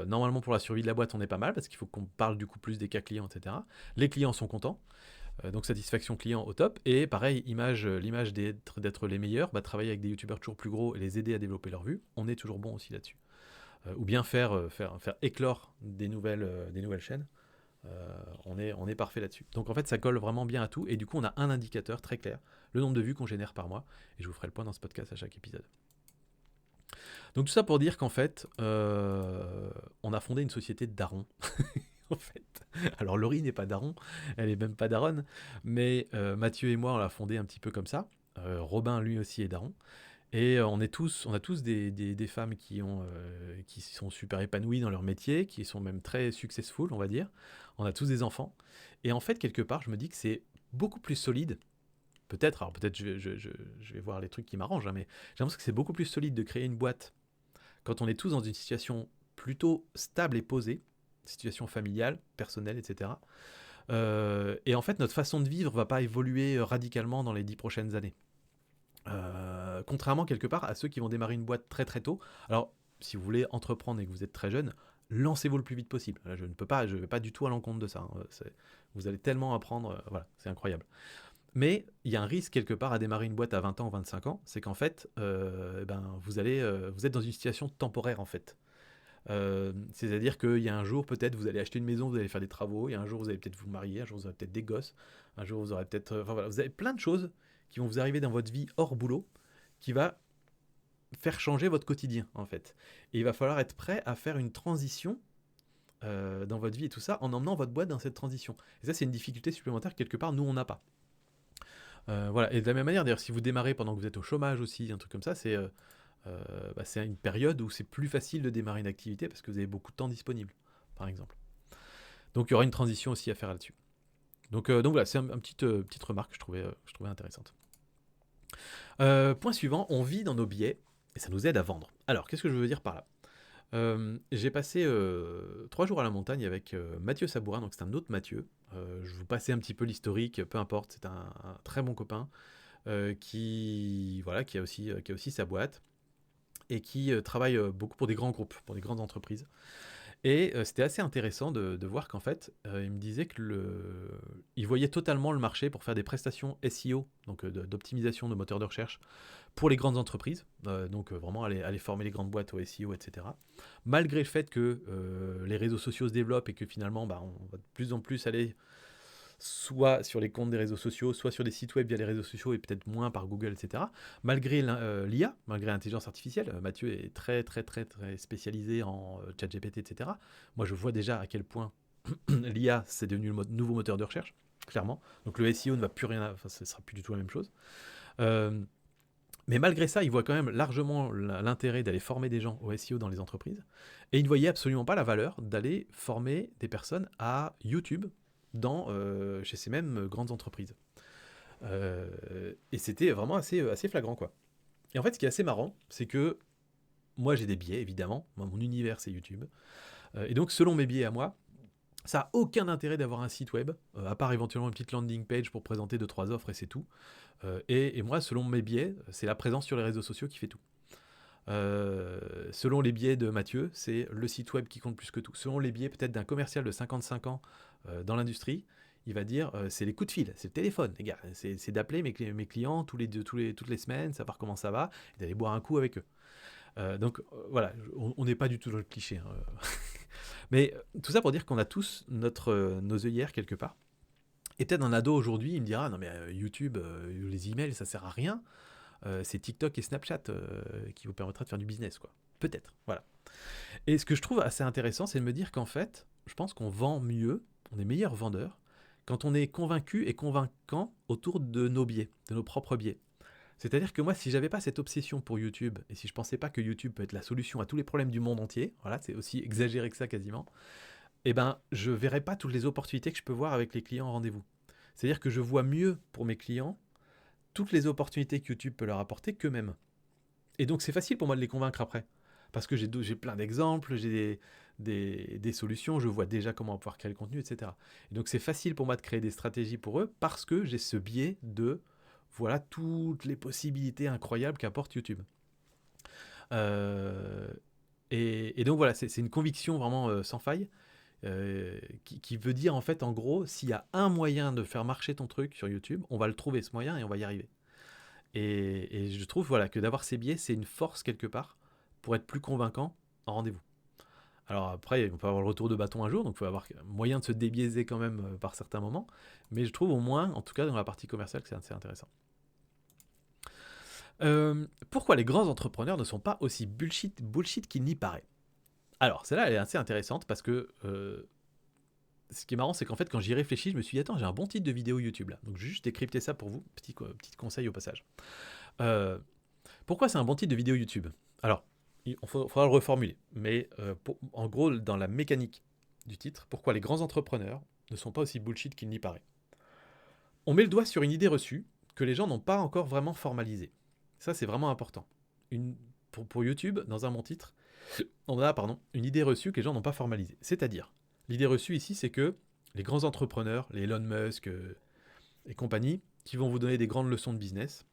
normalement pour la survie de la boîte on est pas mal parce qu'il faut qu'on parle du coup plus des cas clients, etc. Les clients sont contents, donc satisfaction client au top. Et pareil, l'image d'être les meilleurs, travailler avec des youtubeurs toujours plus gros et les aider à développer leur vue, on est toujours bon aussi là-dessus. Ou bien faire éclore des nouvelles chaînes. On est parfait là-dessus. Donc en fait ça colle vraiment bien à tout et du coup on a un indicateur très clair, le nombre de vues qu'on génère par mois, et je vous ferai le point dans ce podcast à chaque épisode. Donc tout ça pour dire qu'en fait, on a fondé une société de darons. En fait. Alors Laurie n'est pas daron, elle est même pas daronne, mais Mathieu et moi on l'a fondé un petit peu comme ça. Robin lui aussi est daron. Et on a tous des femmes qui sont super épanouies dans leur métier, qui sont même très successful, on va dire. On a tous des enfants. Et en fait, quelque part, je me dis que c'est beaucoup plus solide. Alors peut-être je vais voir les trucs qui m'arrangent, hein, mais j'ai l'impression que c'est beaucoup plus solide de créer une boîte quand on est tous dans une situation plutôt stable et posée, situation familiale, personnelle, etc. Et en fait, notre façon de vivre va pas évoluer radicalement dans les 10 prochaines années. Contrairement quelque part à ceux qui vont démarrer une boîte très très tôt. Alors, si vous voulez entreprendre et que vous êtes très jeune, lancez-vous le plus vite possible. Là, je ne vais pas du tout à l'encontre de ça. Hein. Vous allez tellement apprendre, voilà, c'est incroyable. Mais il y a un risque quelque part à démarrer une boîte à 20 ans ou 25 ans, c'est qu'en fait, vous êtes dans une situation temporaire en fait. C'est-à-dire qu'il y a un jour, peut-être, vous allez acheter une maison, vous allez faire des travaux, et un jour, vous allez peut-être vous marier, un jour, vous aurez peut-être des gosses, un jour, vous aurez peut-être... Enfin voilà, vous avez plein de choses qui vont vous arriver dans votre vie hors boulot, qui va faire changer votre quotidien, en fait. Et il va falloir être prêt à faire une transition dans votre vie et tout ça, en emmenant votre boîte dans cette transition. Et ça, c'est une difficulté supplémentaire que, quelque part, nous, on n'a pas. Voilà. Et de la même manière, d'ailleurs, si vous démarrez pendant que vous êtes au chômage aussi, un truc comme ça, c'est une période où c'est plus facile de démarrer une activité parce que vous avez beaucoup de temps disponible, par exemple. Donc il y aura une transition aussi à faire là-dessus. Donc voilà, c'est une petite remarque que je trouvais intéressante. Point suivant, on vit dans nos biais et ça nous aide à vendre. Alors, qu'est-ce que je veux dire par là? J'ai passé 3 jours à la montagne avec Mathieu Sabourin, donc c'est un autre Mathieu. Je vous passais un petit peu l'historique, peu importe, c'est un très bon copain voilà, qui a aussi sa boîte et qui travaille beaucoup pour des grands groupes, pour des grandes entreprises. Et c'était assez intéressant de voir qu'en fait, il me disait il voyait totalement le marché pour faire des prestations SEO, donc d'optimisation de moteurs de recherche, pour les grandes entreprises, donc vraiment aller former les grandes boîtes au SEO, etc. Malgré le fait que les réseaux sociaux se développent et que finalement, on va de plus en plus aller soit sur les comptes des réseaux sociaux, soit sur des sites web via les réseaux sociaux et peut-être moins par Google, etc. Malgré l'IA, malgré l'intelligence artificielle, Mathieu est très très très très spécialisé en ChatGPT, etc. Moi, je vois déjà à quel point l'IA c'est devenu le nouveau moteur de recherche, clairement. Donc le SEO ne va plus rien, enfin, ce sera plus du tout la même chose. Euh, mais malgré ça, il voit quand même largement l'intérêt d'aller former des gens au SEO dans les entreprises. Et il ne voyait absolument pas la valeur d'aller former des personnes à YouTube chez ces mêmes grandes entreprises. Et c'était vraiment assez flagrant, quoi. Et en fait, ce qui est assez marrant, c'est que moi, j'ai des biais, évidemment. Moi, mon univers, c'est YouTube. Et donc, selon mes biais à moi, ça n'a aucun intérêt d'avoir un site web, à part éventuellement une petite landing page pour présenter 2-3 offres et c'est tout. Et moi, selon mes biais, c'est la présence sur les réseaux sociaux qui fait tout. Selon les biais de Mathieu, c'est le site web qui compte plus que tout. Selon les biais peut-être d'un commercial de 55 ans dans l'industrie, il va dire c'est les coups de fil, c'est le téléphone, les gars. C'est d'appeler mes clients toutes les semaines, savoir comment ça va, et d'aller boire un coup avec eux. Donc voilà, on n'est pas du tout dans le cliché. Hein. Mais tout ça pour dire qu'on a tous nos œillères quelque part. Et peut-être un ado aujourd'hui, il me dira non mais YouTube, les emails, ça sert à rien. C'est TikTok et Snapchat qui vous permettra de faire du business, quoi. Peut-être, voilà. Et ce que je trouve assez intéressant, c'est de me dire qu'en fait, je pense qu'on vend mieux, on est meilleur vendeur, quand on est convaincu et convaincant autour de nos biais, de nos propres biais. C'est-à-dire que moi, si j'avais pas cette obsession pour YouTube, et si je pensais pas que YouTube peut être la solution à tous les problèmes du monde entier, voilà, c'est aussi exagéré que ça quasiment, eh ben, je verrais pas toutes les opportunités que je peux voir avec les clients en rendez-vous. C'est-à-dire que je vois mieux pour mes clients toutes les opportunités que YouTube peut leur apporter qu'eux-mêmes. Et donc c'est facile pour moi de les convaincre après. Parce que j'ai plein d'exemples, j'ai des solutions, je vois déjà comment pouvoir créer le contenu, etc. Et donc c'est facile pour moi de créer des stratégies pour eux parce que j'ai ce biais de voilà toutes les possibilités incroyables qu'apporte YouTube. Euh, et donc voilà, c'est une conviction vraiment sans faille qui veut dire en fait en gros, s'il y a un moyen de faire marcher ton truc sur YouTube, on va le trouver ce moyen et on va y arriver. Et je trouve voilà, que d'avoir ces biais, c'est une force quelque part pour être plus convaincant en rendez-vous. Alors après, on peut avoir le retour de bâton un jour, donc il faut avoir moyen de se débiaiser quand même par certains moments. Mais je trouve au moins, en tout cas dans la partie commerciale, que c'est assez intéressant. Pourquoi les grands entrepreneurs ne sont pas aussi bullshit qu'il n'y paraît? Alors, celle-là, elle est assez intéressante parce que ce qui est marrant, c'est qu'en fait, quand j'y réfléchis, je me suis dit, attends, j'ai un bon titre de vidéo YouTube là. Donc, je vais juste décrypter ça pour vous. Petit conseil au passage. Euh, Pourquoi c'est un bon titre de vidéo YouTube? Alors, il faudra le reformuler. Mais en gros, dans la mécanique du titre, pourquoi les grands entrepreneurs ne sont pas aussi bullshit qu'il n'y paraît? On met le doigt sur une idée reçue que les gens n'ont pas encore vraiment formalisée. Ça, c'est vraiment important. Pour YouTube, dans un bon titre, on a une idée reçue que les gens n'ont pas formalisée. C'est-à-dire, l'idée reçue ici, c'est que les grands entrepreneurs, les Elon Musk et compagnie, qui vont vous donner des grandes leçons de business,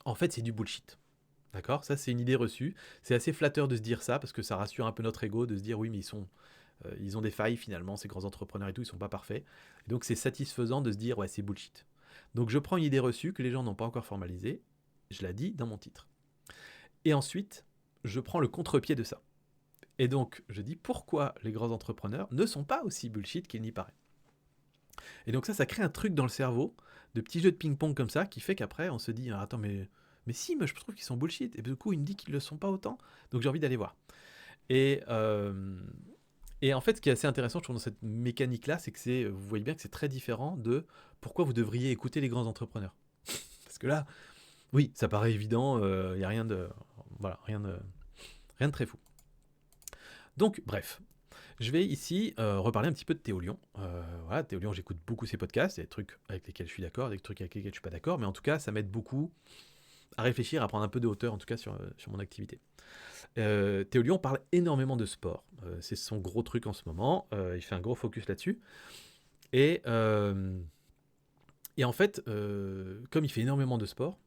en fait, c'est du bullshit. D'accord? Ça, c'est une idée reçue. C'est assez flatteur de se dire ça, parce que ça rassure un peu notre ego, de se dire, oui, mais ils ont des failles, finalement, ces grands entrepreneurs et tout, ils sont pas parfaits. Et donc, c'est satisfaisant de se dire, ouais, c'est bullshit. Donc, je prends une idée reçue que les gens n'ont pas encore formalisée, je la dis dans mon titre. Et ensuite, je prends le contre-pied de ça. Et donc, je dis pourquoi les grands entrepreneurs ne sont pas aussi bullshit qu'il n'y paraît. Et donc ça crée un truc dans le cerveau, de petits jeux de ping-pong comme ça, qui fait qu'après, on se dit, ah, attends, mais si, moi je trouve qu'ils sont bullshit. Et du coup, il me dit qu'ils ne le sont pas autant. Donc j'ai envie d'aller voir. Et, et en fait, ce qui est assez intéressant, je trouve, dans cette mécanique-là, c'est que vous voyez bien que c'est très différent de pourquoi vous devriez écouter les grands entrepreneurs. que là, oui, ça paraît évident, il n'y a rien de... Voilà, rien de très fou. Donc, bref, je vais ici reparler un petit peu de Théo Lion. Voilà, Théo Lion, j'écoute beaucoup ses podcasts, il y a des trucs avec lesquels je suis d'accord, des trucs avec lesquels je suis pas d'accord, mais en tout cas, ça m'aide beaucoup à réfléchir, à prendre un peu de hauteur, en tout cas, sur mon activité. Théo Lion parle énormément de sport. C'est son gros truc en ce moment. Il fait un gros focus là-dessus. Et en fait, comme il fait énormément de sport,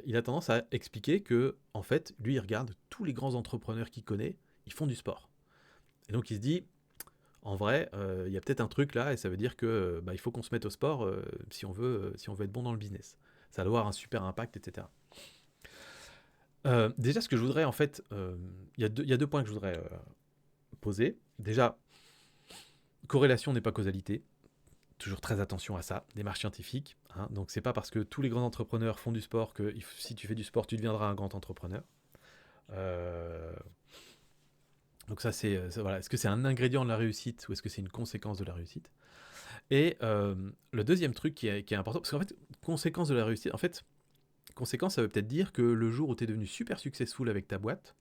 il a tendance à expliquer que, en fait, lui, il regarde tous les grands entrepreneurs qu'il connaît, ils font du sport. Et donc, il se dit, en vrai, il y a peut-être un truc là, et ça veut dire que il faut qu'on se mette au sport si on veut être bon dans le business. Ça doit avoir un super impact, etc. Déjà, ce que je voudrais, en fait, il y a deux points que je voudrais poser. Déjà, corrélation n'est pas causalité. Toujours très attention à ça, démarche scientifique. Hein. Donc, c'est pas parce que tous les grands entrepreneurs font du sport que si tu fais du sport, tu deviendras un grand entrepreneur. Donc ça, voilà. Est-ce que c'est un ingrédient de la réussite ou est-ce que c'est une conséquence de la réussite? Et le deuxième truc qui est important, parce qu'en fait, conséquence de la réussite, en fait, conséquence, ça veut peut-être dire que le jour où tu es devenu super successful avec ta boîte,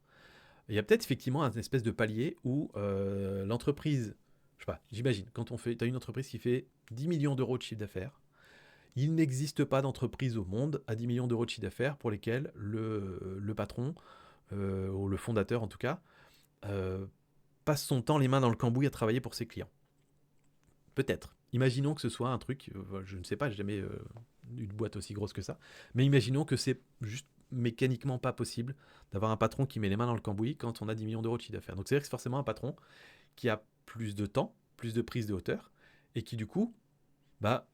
il y a peut-être effectivement un espèce de palier où l'entreprise, je sais pas, j'imagine, quand tu as une entreprise qui fait 10 millions d'euros de chiffre d'affaires, il n'existe pas d'entreprise au monde à 10 millions d'euros de chiffre d'affaires pour lesquelles le patron, ou le fondateur en tout cas, passe son temps les mains dans le cambouis à travailler pour ses clients. Peut-être. Imaginons que ce soit un truc, je ne sais pas, j'ai jamais une boîte aussi grosse que ça, mais imaginons que c'est juste mécaniquement pas possible d'avoir un patron qui met les mains dans le cambouis quand on a 10 millions d'euros de chiffre d'affaires. Donc c'est-à-dire que c'est forcément un patron qui a plus de temps, plus de prise de hauteur, et qui du coup va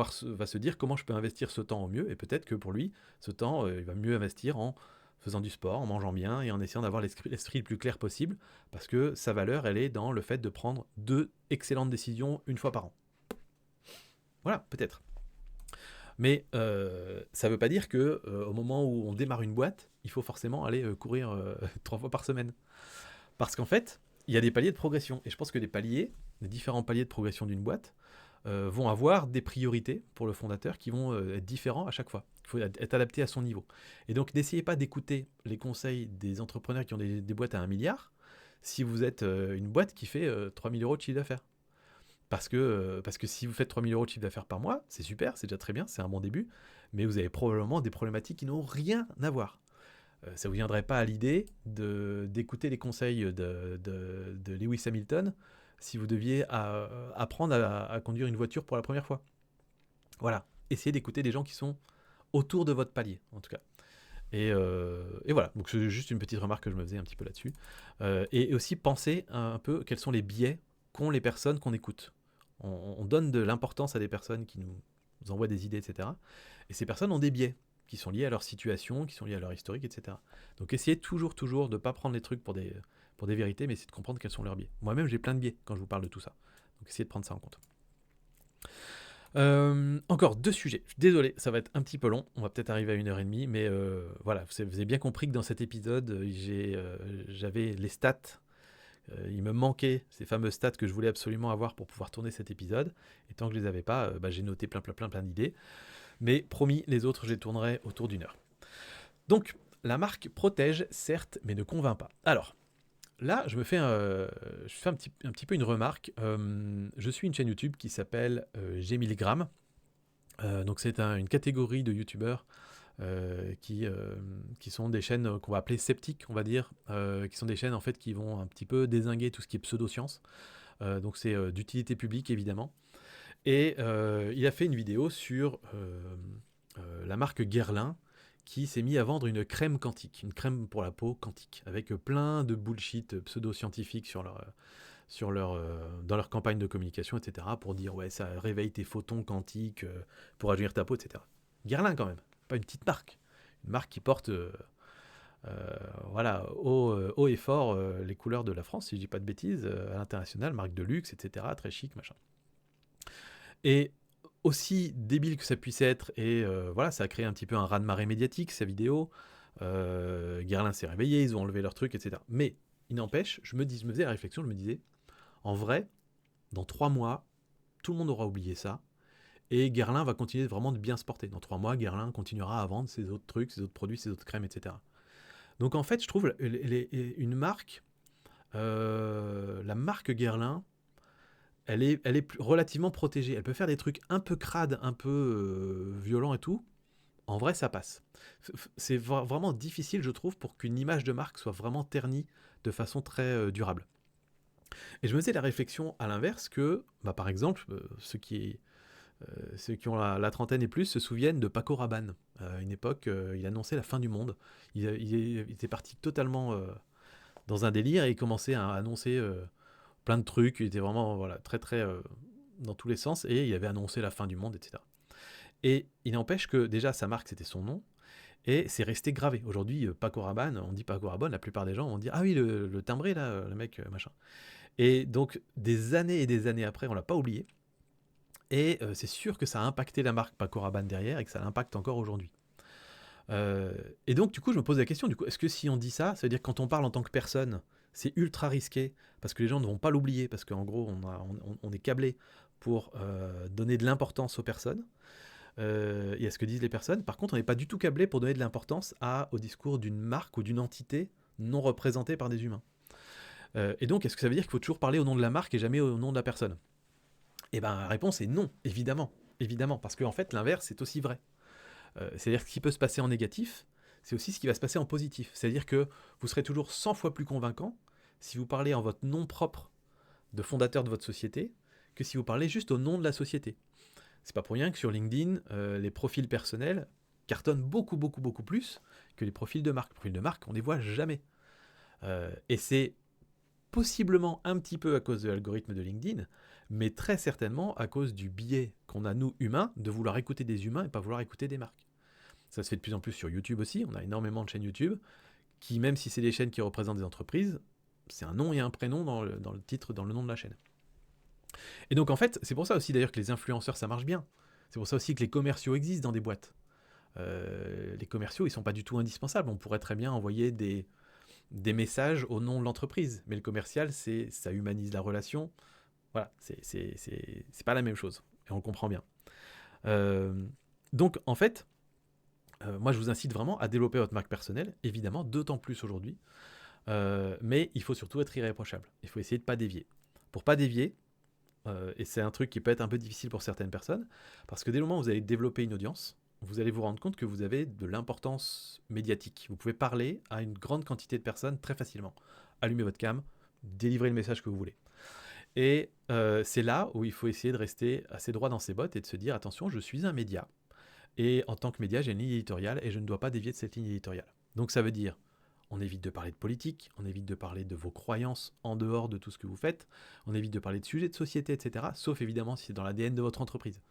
se dire comment je peux investir ce temps au mieux, et peut-être que pour lui, ce temps, il va mieux investir en faisant du sport, en mangeant bien, et en essayant d'avoir l'esprit le plus clair possible, parce que sa valeur, elle est dans le fait de prendre 2 excellentes décisions une fois par an. Voilà, peut-être. Mais ça ne veut pas dire que au moment où on démarre une boîte, il faut forcément aller courir 3 fois par semaine. Parce qu'en fait, il y a des paliers de progression. Et je pense que les différents paliers de progression d'une boîte, vont avoir des priorités pour le fondateur qui vont être différents à chaque fois. Il faut être adapté à son niveau. Et donc, n'essayez pas d'écouter les conseils des entrepreneurs qui ont des boîtes à 1 milliard si vous êtes une boîte qui fait 3 000 euros de chiffre d'affaires. Parce que si vous faites 3 000 euros de chiffre d'affaires par mois, c'est super, c'est déjà très bien, c'est un bon début, mais vous avez probablement des problématiques qui n'ont rien à voir. Ça ne vous viendrait pas à l'idée d'écouter les conseils de Lewis Hamilton si vous deviez apprendre à conduire une voiture pour la première fois. Voilà, essayez d'écouter des gens qui sont autour de votre palier, en tout cas. Et voilà, donc c'est juste une petite remarque que je me faisais un petit peu là-dessus. Et aussi penser un peu quels sont les biais qu'ont les personnes qu'on écoute. On donne de l'importance à des personnes qui nous envoient des idées, etc. Et ces personnes ont des biais qui sont liés à leur situation, qui sont liés à leur historique, etc. Donc essayez toujours de ne pas prendre les trucs pour des vérités, mais essayez de comprendre quels sont leurs biais. Moi-même, j'ai plein de biais quand je vous parle de tout ça. Donc essayez de prendre ça en compte. Encore 2 sujets. Désolé, ça va être un petit peu long. On va peut-être arriver à 1h30, mais voilà, vous avez bien compris que dans cet épisode, j'avais les stats. Il me manquait ces fameuses stats que je voulais absolument avoir pour pouvoir tourner cet épisode. Et tant que je les avais pas, j'ai noté plein d'idées. Mais promis, les autres, je les tournerai autour d'1 heure. Donc, la marque protège, certes, mais ne convainc pas. Alors, là, je fais un petit peu une remarque. Je suis une chaîne YouTube qui s'appelle G1000 donc, c'est une catégorie de YouTubeurs qui sont des chaînes qu'on va appeler sceptiques, on va dire, qui sont des chaînes en fait qui vont un petit peu dézinguer tout ce qui est pseudo-science. Donc, c'est d'utilité publique, évidemment. Et il a fait une vidéo sur la marque Guerlain qui s'est mis à vendre une crème quantique, une crème pour la peau quantique, avec plein de bullshit pseudo-scientifique dans leur campagne de communication, etc., pour dire ouais, ça réveille tes photons quantiques pour rajeunir ta peau, etc. Guerlain quand même, pas une petite marque. Une marque qui porte voilà, haut et fort les couleurs de la France, si je dis pas de bêtises, à l'international, marque de luxe, etc., très chic, machin. Et aussi débile que ça puisse être, et voilà, ça a créé un petit peu un raz-de-marée médiatique, sa vidéo. Guerlain s'est réveillé, ils ont enlevé leur truc, etc. Mais il n'empêche, je me faisais la réflexion, je me disais, en vrai, dans 3 mois, tout le monde aura oublié ça, et Guerlain va continuer vraiment de bien se porter. Dans 3 mois, Guerlain continuera à vendre ses autres trucs, ses autres produits, ses autres crèmes, etc. Donc en fait, je trouve une marque, la marque Guerlain, elle est relativement protégée. Elle peut faire des trucs un peu crades, un peu violents et tout. En vrai, ça passe. C'est vraiment difficile, je trouve, pour qu'une image de marque soit vraiment ternie de façon très durable. Et je me faisais la réflexion à l'inverse que, bah, par exemple, ceux qui ont la trentaine et plus se souviennent de Paco Rabanne. À une époque, il annonçait la fin du monde. Il était parti totalement dans un délire et il commençait à annoncer plein de trucs. Il était vraiment voilà, très très dans tous les sens et il avait annoncé la fin du monde, etc. Et il n'empêche que déjà sa marque c'était son nom et c'est resté gravé. Aujourd'hui, Paco Rabanne, on dit Paco Rabanne, la plupart des gens vont dire ah oui le timbré là, le mec machin. Et donc des années et des années après, on l'a pas oublié. Et c'est sûr que ça a impacté la marque Paco Rabanne derrière et que ça l'impacte encore aujourd'hui. Et donc, du coup, je me pose la question, du coup, est-ce que si on dit ça, ça veut dire que quand on parle en tant que personne, c'est ultra risqué parce que les gens ne vont pas l'oublier, parce qu'en gros, on est câblé pour donner de l'importance aux personnes et à ce que disent les personnes. Par contre, on n'est pas du tout câblé pour donner de l'importance au discours d'une marque ou d'une entité non représentée par des humains. Et donc, est-ce que ça veut dire qu'il faut toujours parler au nom de la marque et jamais au nom de la personne ? Eh bien, la réponse est non, évidemment. Évidemment, parce qu'en fait, l'inverse est aussi vrai. C'est-à-dire que ce qui peut se passer en négatif, c'est aussi ce qui va se passer en positif. C'est-à-dire que vous serez toujours 100 fois plus convaincant si vous parlez en votre nom propre de fondateur de votre société que si vous parlez juste au nom de la société. C'est pas pour rien que sur LinkedIn, les profils personnels cartonnent beaucoup, beaucoup, beaucoup plus que les profils de marque. Les profils de marque, on ne les voit jamais. Et c'est possiblement un petit peu à cause de l'algorithme de LinkedIn, mais très certainement à cause du biais qu'on a, nous, humains, de vouloir écouter des humains et pas vouloir écouter des marques. Ça se fait de plus en plus sur YouTube aussi, on a énormément de chaînes YouTube, qui, même si c'est des chaînes qui représentent des entreprises, c'est un nom et un prénom dans le titre, dans le nom de la chaîne. Et donc en fait, c'est pour ça aussi d'ailleurs que les influenceurs, ça marche bien. C'est pour ça aussi que les commerciaux existent dans des boîtes. Les commerciaux, ils sont pas du tout indispensables. On pourrait très bien envoyer des messages au nom de l'entreprise. Mais le commercial, ça humanise la relation. Voilà, c'est pas la même chose. Et on le comprend bien. Donc, en fait, moi, je vous incite vraiment à développer votre marque personnelle, évidemment, d'autant plus aujourd'hui. Mais il faut surtout être irréprochable. Il faut essayer de ne pas dévier. Pour pas dévier, et c'est un truc qui peut être un peu difficile pour certaines personnes, parce que dès le moment où vous allez développer une audience, vous allez vous rendre compte que vous avez de l'importance médiatique. Vous pouvez parler à une grande quantité de personnes très facilement. Allumez votre cam, délivrez le message que vous voulez. Et c'est là où il faut essayer de rester assez droit dans ses bottes et de se dire attention, je suis un média. Et en tant que média, j'ai une ligne éditoriale et je ne dois pas dévier de cette ligne éditoriale. Donc ça veut dire, on évite de parler de politique, on évite de parler de vos croyances en dehors de tout ce que vous faites, on évite de parler de sujets de société, etc. Sauf évidemment si c'est dans l'ADN de votre entreprise.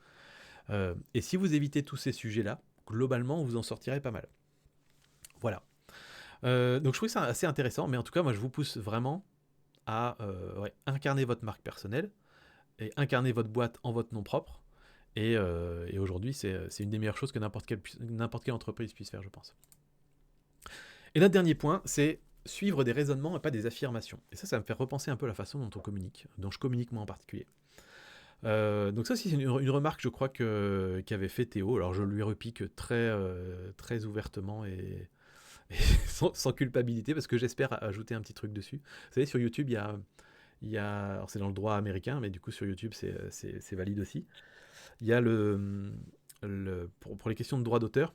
Et si vous évitez tous ces sujets-là, globalement, vous en sortirez pas mal. Voilà. Donc je trouve ça assez intéressant, mais en tout cas, moi je vous pousse vraiment à incarner votre marque personnelle et incarner votre boîte en votre nom propre. Et aujourd'hui, c'est une des meilleures choses que n'importe quelle entreprise puisse faire, je pense. Et notre dernier point, c'est suivre des raisonnements et pas des affirmations. Et ça me fait repenser un peu la façon dont on communique, dont je communique moi en particulier. Donc ça, c'est une remarque, je crois, qu'avait fait Théo. Alors je lui repique très ouvertement et sans culpabilité, parce que j'espère ajouter un petit truc dessus. Vous savez, sur YouTube, alors c'est dans le droit américain, mais du coup sur YouTube, c'est valide aussi. Il y a pour les questions de droit d'auteur,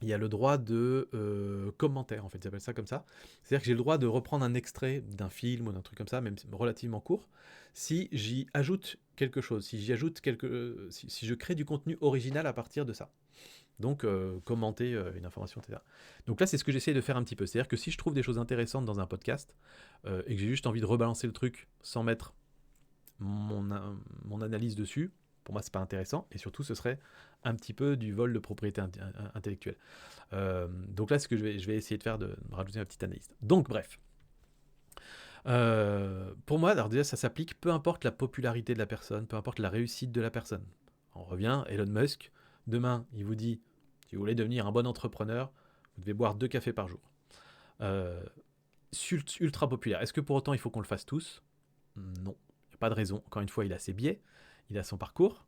il y a le droit de commentaire, en fait, ils appellent ça comme ça. C'est-à-dire que j'ai le droit de reprendre un extrait d'un film ou d'un truc comme ça, même relativement court, si j'y ajoute quelque chose, si je crée du contenu original à partir de ça. Donc, commenter une information, etc. Donc là, c'est ce que j'essaie de faire un petit peu. C'est-à-dire que si je trouve des choses intéressantes dans un podcast et que j'ai juste envie de rebalancer le truc sans mettre mon analyse dessus, pour moi, c'est pas intéressant. Et surtout, ce serait un petit peu du vol de propriété intellectuelle. Donc là, ce que je vais essayer de faire, de rajouter ma petite analyse. Donc, bref. Pour moi, alors déjà, ça s'applique peu importe la popularité de la personne, peu importe la réussite de la personne. On revient, Elon Musk, demain, il vous dit, si vous voulez devenir un bon entrepreneur, vous devez boire 2 cafés par jour. Ultra populaire. Est-ce que pour autant, il faut qu'on le fasse tous ? Non. Il n'y a pas de raison. Encore une fois, il a ses biais, il a son parcours.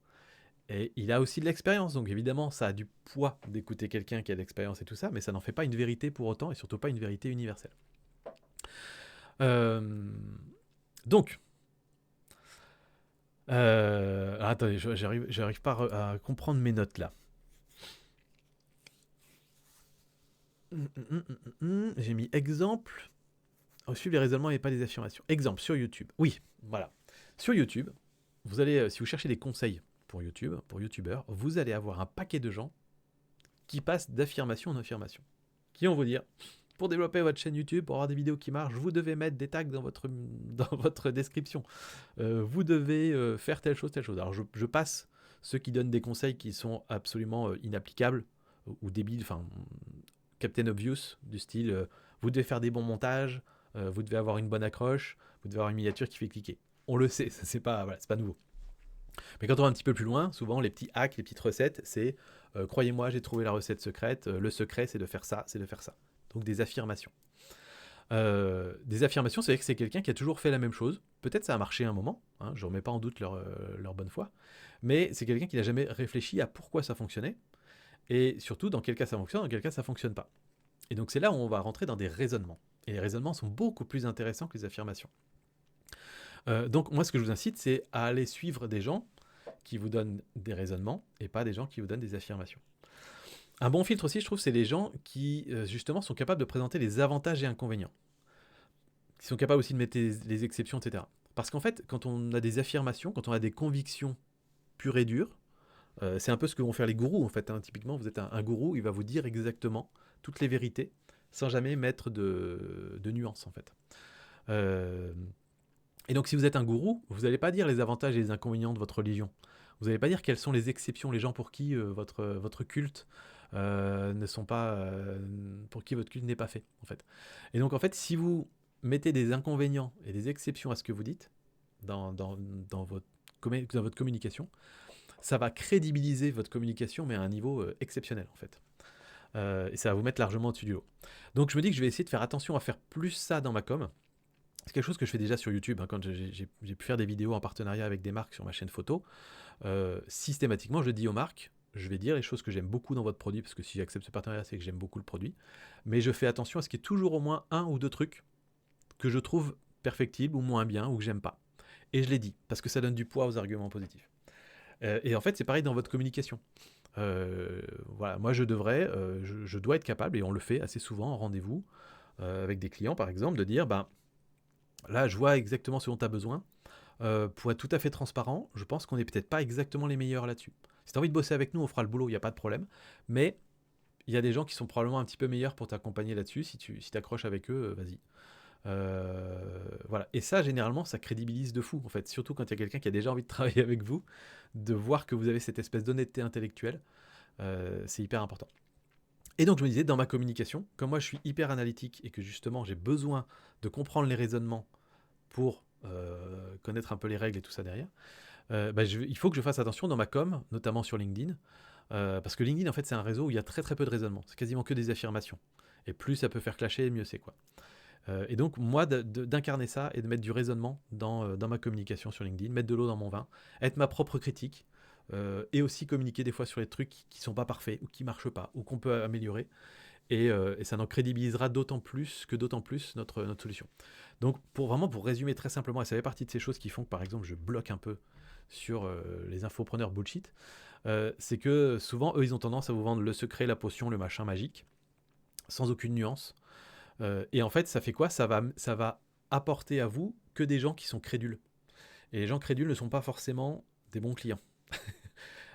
Et il a aussi de l'expérience, donc évidemment, ça a du poids d'écouter quelqu'un qui a de l'expérience et tout ça, mais ça n'en fait pas une vérité pour autant, et surtout pas une vérité universelle. Euh, donc, attendez, j'arrive pas à comprendre mes notes là. J'ai mis exemple. Suivre les raisonnements et pas les affirmations. Exemple sur YouTube. Oui, voilà. Sur YouTube, vous allez, si vous cherchez des conseils pour YouTube, pour YouTubeurs, vous allez avoir un paquet de gens qui passent d'affirmation en affirmation. Qui vont vous dire, pour développer votre chaîne YouTube, pour avoir des vidéos qui marchent, vous devez mettre des tags dans votre description. Vous devez faire telle chose, telle chose. Alors je passe ceux qui donnent des conseils qui sont absolument inapplicables ou débiles, enfin Captain Obvious, du style vous devez faire des bons montages, vous devez avoir une bonne accroche, vous devez avoir une miniature qui fait cliquer. On le sait, c'est pas nouveau. Mais quand on va un petit peu plus loin, souvent les petits hacks, les petites recettes, c'est croyez-moi, j'ai trouvé la recette secrète, le secret c'est de faire ça, c'est de faire ça. Donc des affirmations. Des affirmations, c'est vrai que c'est quelqu'un qui a toujours fait la même chose. Peut-être ça a marché un moment, hein, je ne remets pas en doute leur bonne foi, mais c'est quelqu'un qui n'a jamais réfléchi à pourquoi ça fonctionnait, et surtout dans quel cas ça fonctionne, dans quel cas ça ne fonctionne pas. Et donc c'est là où on va rentrer dans des raisonnements. Et les raisonnements sont beaucoup plus intéressants que les affirmations. Donc moi ce que je vous incite, c'est à aller suivre des gens qui vous donnent des raisonnements et pas des gens qui vous donnent des affirmations. Un bon filtre aussi, je trouve, c'est les gens qui justement sont capables de présenter les avantages et inconvénients. Qui sont capables aussi de mettre les exceptions, etc. Parce qu'en fait, quand on a des affirmations, quand on a des convictions pures et dures, c'est un peu ce que vont faire les gourous en fait. Hein. Typiquement, vous êtes un gourou, il va vous dire exactement toutes les vérités sans jamais mettre de nuances en fait. Et donc si vous êtes un gourou, vous n'allez pas dire les avantages et les inconvénients de votre religion. Vous n'allez pas dire quelles sont les exceptions, les gens pour qui votre culte ne sont pas, pour qui votre culte n'est pas fait en fait. Et donc en fait, si vous mettez des inconvénients et des exceptions à ce que vous dites dans votre communication, ça va crédibiliser votre communication, mais à un niveau exceptionnel en fait. Et ça va vous mettre largement au-dessus du lot. Donc je me dis que je vais essayer de faire attention à faire plus ça dans ma com. C'est quelque chose que je fais déjà sur YouTube, hein, quand j'ai pu faire des vidéos en partenariat avec des marques sur ma chaîne photo. Systématiquement, je dis aux marques, je vais dire les choses que j'aime beaucoup dans votre produit, parce que si j'accepte ce partenariat, c'est que j'aime beaucoup le produit. Mais je fais attention à ce qu'il y ait toujours au moins un ou deux trucs que je trouve perfectibles ou moins bien ou que j'aime pas. Et je les dis, parce que ça donne du poids aux arguments positifs. Et en fait, c'est pareil dans votre communication. Voilà, moi je dois être capable, et on le fait assez souvent en rendez-vous avec des clients par exemple, de dire ben, là je vois exactement ce dont tu as besoin. Pour être tout à fait transparent, je pense qu'on n'est peut-être pas exactement les meilleurs là-dessus. Si tu as envie de bosser avec nous, on fera le boulot, il n'y a pas de problème. Mais il y a des gens qui sont probablement un petit peu meilleurs pour t'accompagner là-dessus. Si tu accroches avec eux, vas-y. Voilà. Et ça, généralement, ça crédibilise de fou, en fait. Surtout quand il y a quelqu'un qui a déjà envie de travailler avec vous, de voir que vous avez cette espèce d'honnêteté intellectuelle, c'est hyper important. Et donc, je me disais, dans ma communication, comme moi, je suis hyper analytique et que justement, j'ai besoin de comprendre les raisonnements pour connaître un peu les règles et tout ça derrière, il faut que je fasse attention dans ma com, notamment sur LinkedIn, parce que LinkedIn, en fait, c'est un réseau où il y a très très peu de raisonnement. C'est quasiment que des affirmations. Et plus ça peut faire clasher, mieux c'est, quoi. Et donc, moi, d'incarner ça et de mettre du raisonnement dans ma communication sur LinkedIn, mettre de l'eau dans mon vin, être ma propre critique, et aussi communiquer des fois sur les trucs qui ne sont pas parfaits, ou qui ne marchent pas, ou qu'on peut améliorer. Et ça en crédibilisera d'autant plus notre solution. Donc, pour résumer très simplement, et ça fait partie de ces choses qui font que, par exemple, je bloque un peu sur les infopreneurs bullshit, c'est que souvent, eux, ils ont tendance à vous vendre le secret, la potion, le machin magique, sans aucune nuance. Et en fait, ça fait quoi ? Ça va apporter à vous que des gens qui sont crédules. Et les gens crédules ne sont pas forcément des bons clients.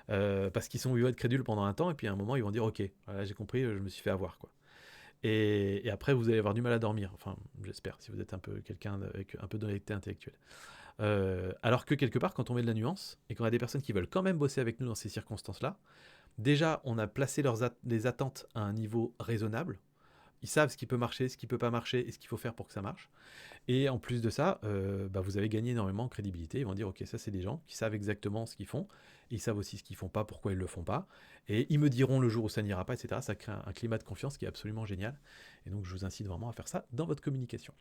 Parce qu'ils vont être crédules pendant un temps, et puis à un moment, ils vont dire « Ok, voilà, j'ai compris, je me suis fait avoir. » quoi. Et après, vous allez avoir du mal à dormir. Enfin, j'espère, si vous êtes un peu quelqu'un avec un peu d'honnêteté intellectuelle. Alors que quelque part, quand on met de la nuance, et qu'on a des personnes qui veulent quand même bosser avec nous dans ces circonstances-là, déjà, on a placé les attentes à un niveau raisonnable. Ils savent ce qui peut marcher, ce qui peut pas marcher, et ce qu'il faut faire pour que ça marche. Et en plus de ça, vous avez gagné énormément en crédibilité. Ils vont dire, ok, ça c'est des gens qui savent exactement ce qu'ils font. Ils savent aussi ce qu'ils font pas, pourquoi ils le font pas. Et ils me diront le jour où ça n'ira pas, etc. Ça crée un climat de confiance qui est absolument génial. Et donc je vous incite vraiment à faire ça dans votre communication.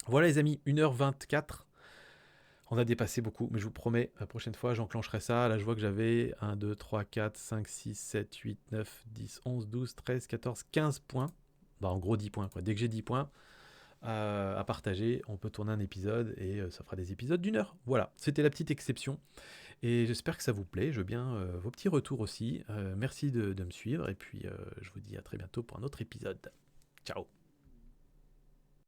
Voilà les amis, 1h24. On a dépassé beaucoup, mais je vous promets, la prochaine fois, j'enclencherai ça. Là, je vois que j'avais 1, 2, 3, 4, 5, 6, 7, 8, 9, 10, 11, 12, 13, 14, 15 points. Bah, en gros, 10 points, quoi. Dès que j'ai 10 points à partager, on peut tourner un épisode et ça fera des épisodes d'1 heure. Voilà, c'était la petite exception. Et j'espère que ça vous plaît. Je veux bien vos petits retours aussi. Merci de me suivre et puis je vous dis à très bientôt pour un autre épisode. Ciao!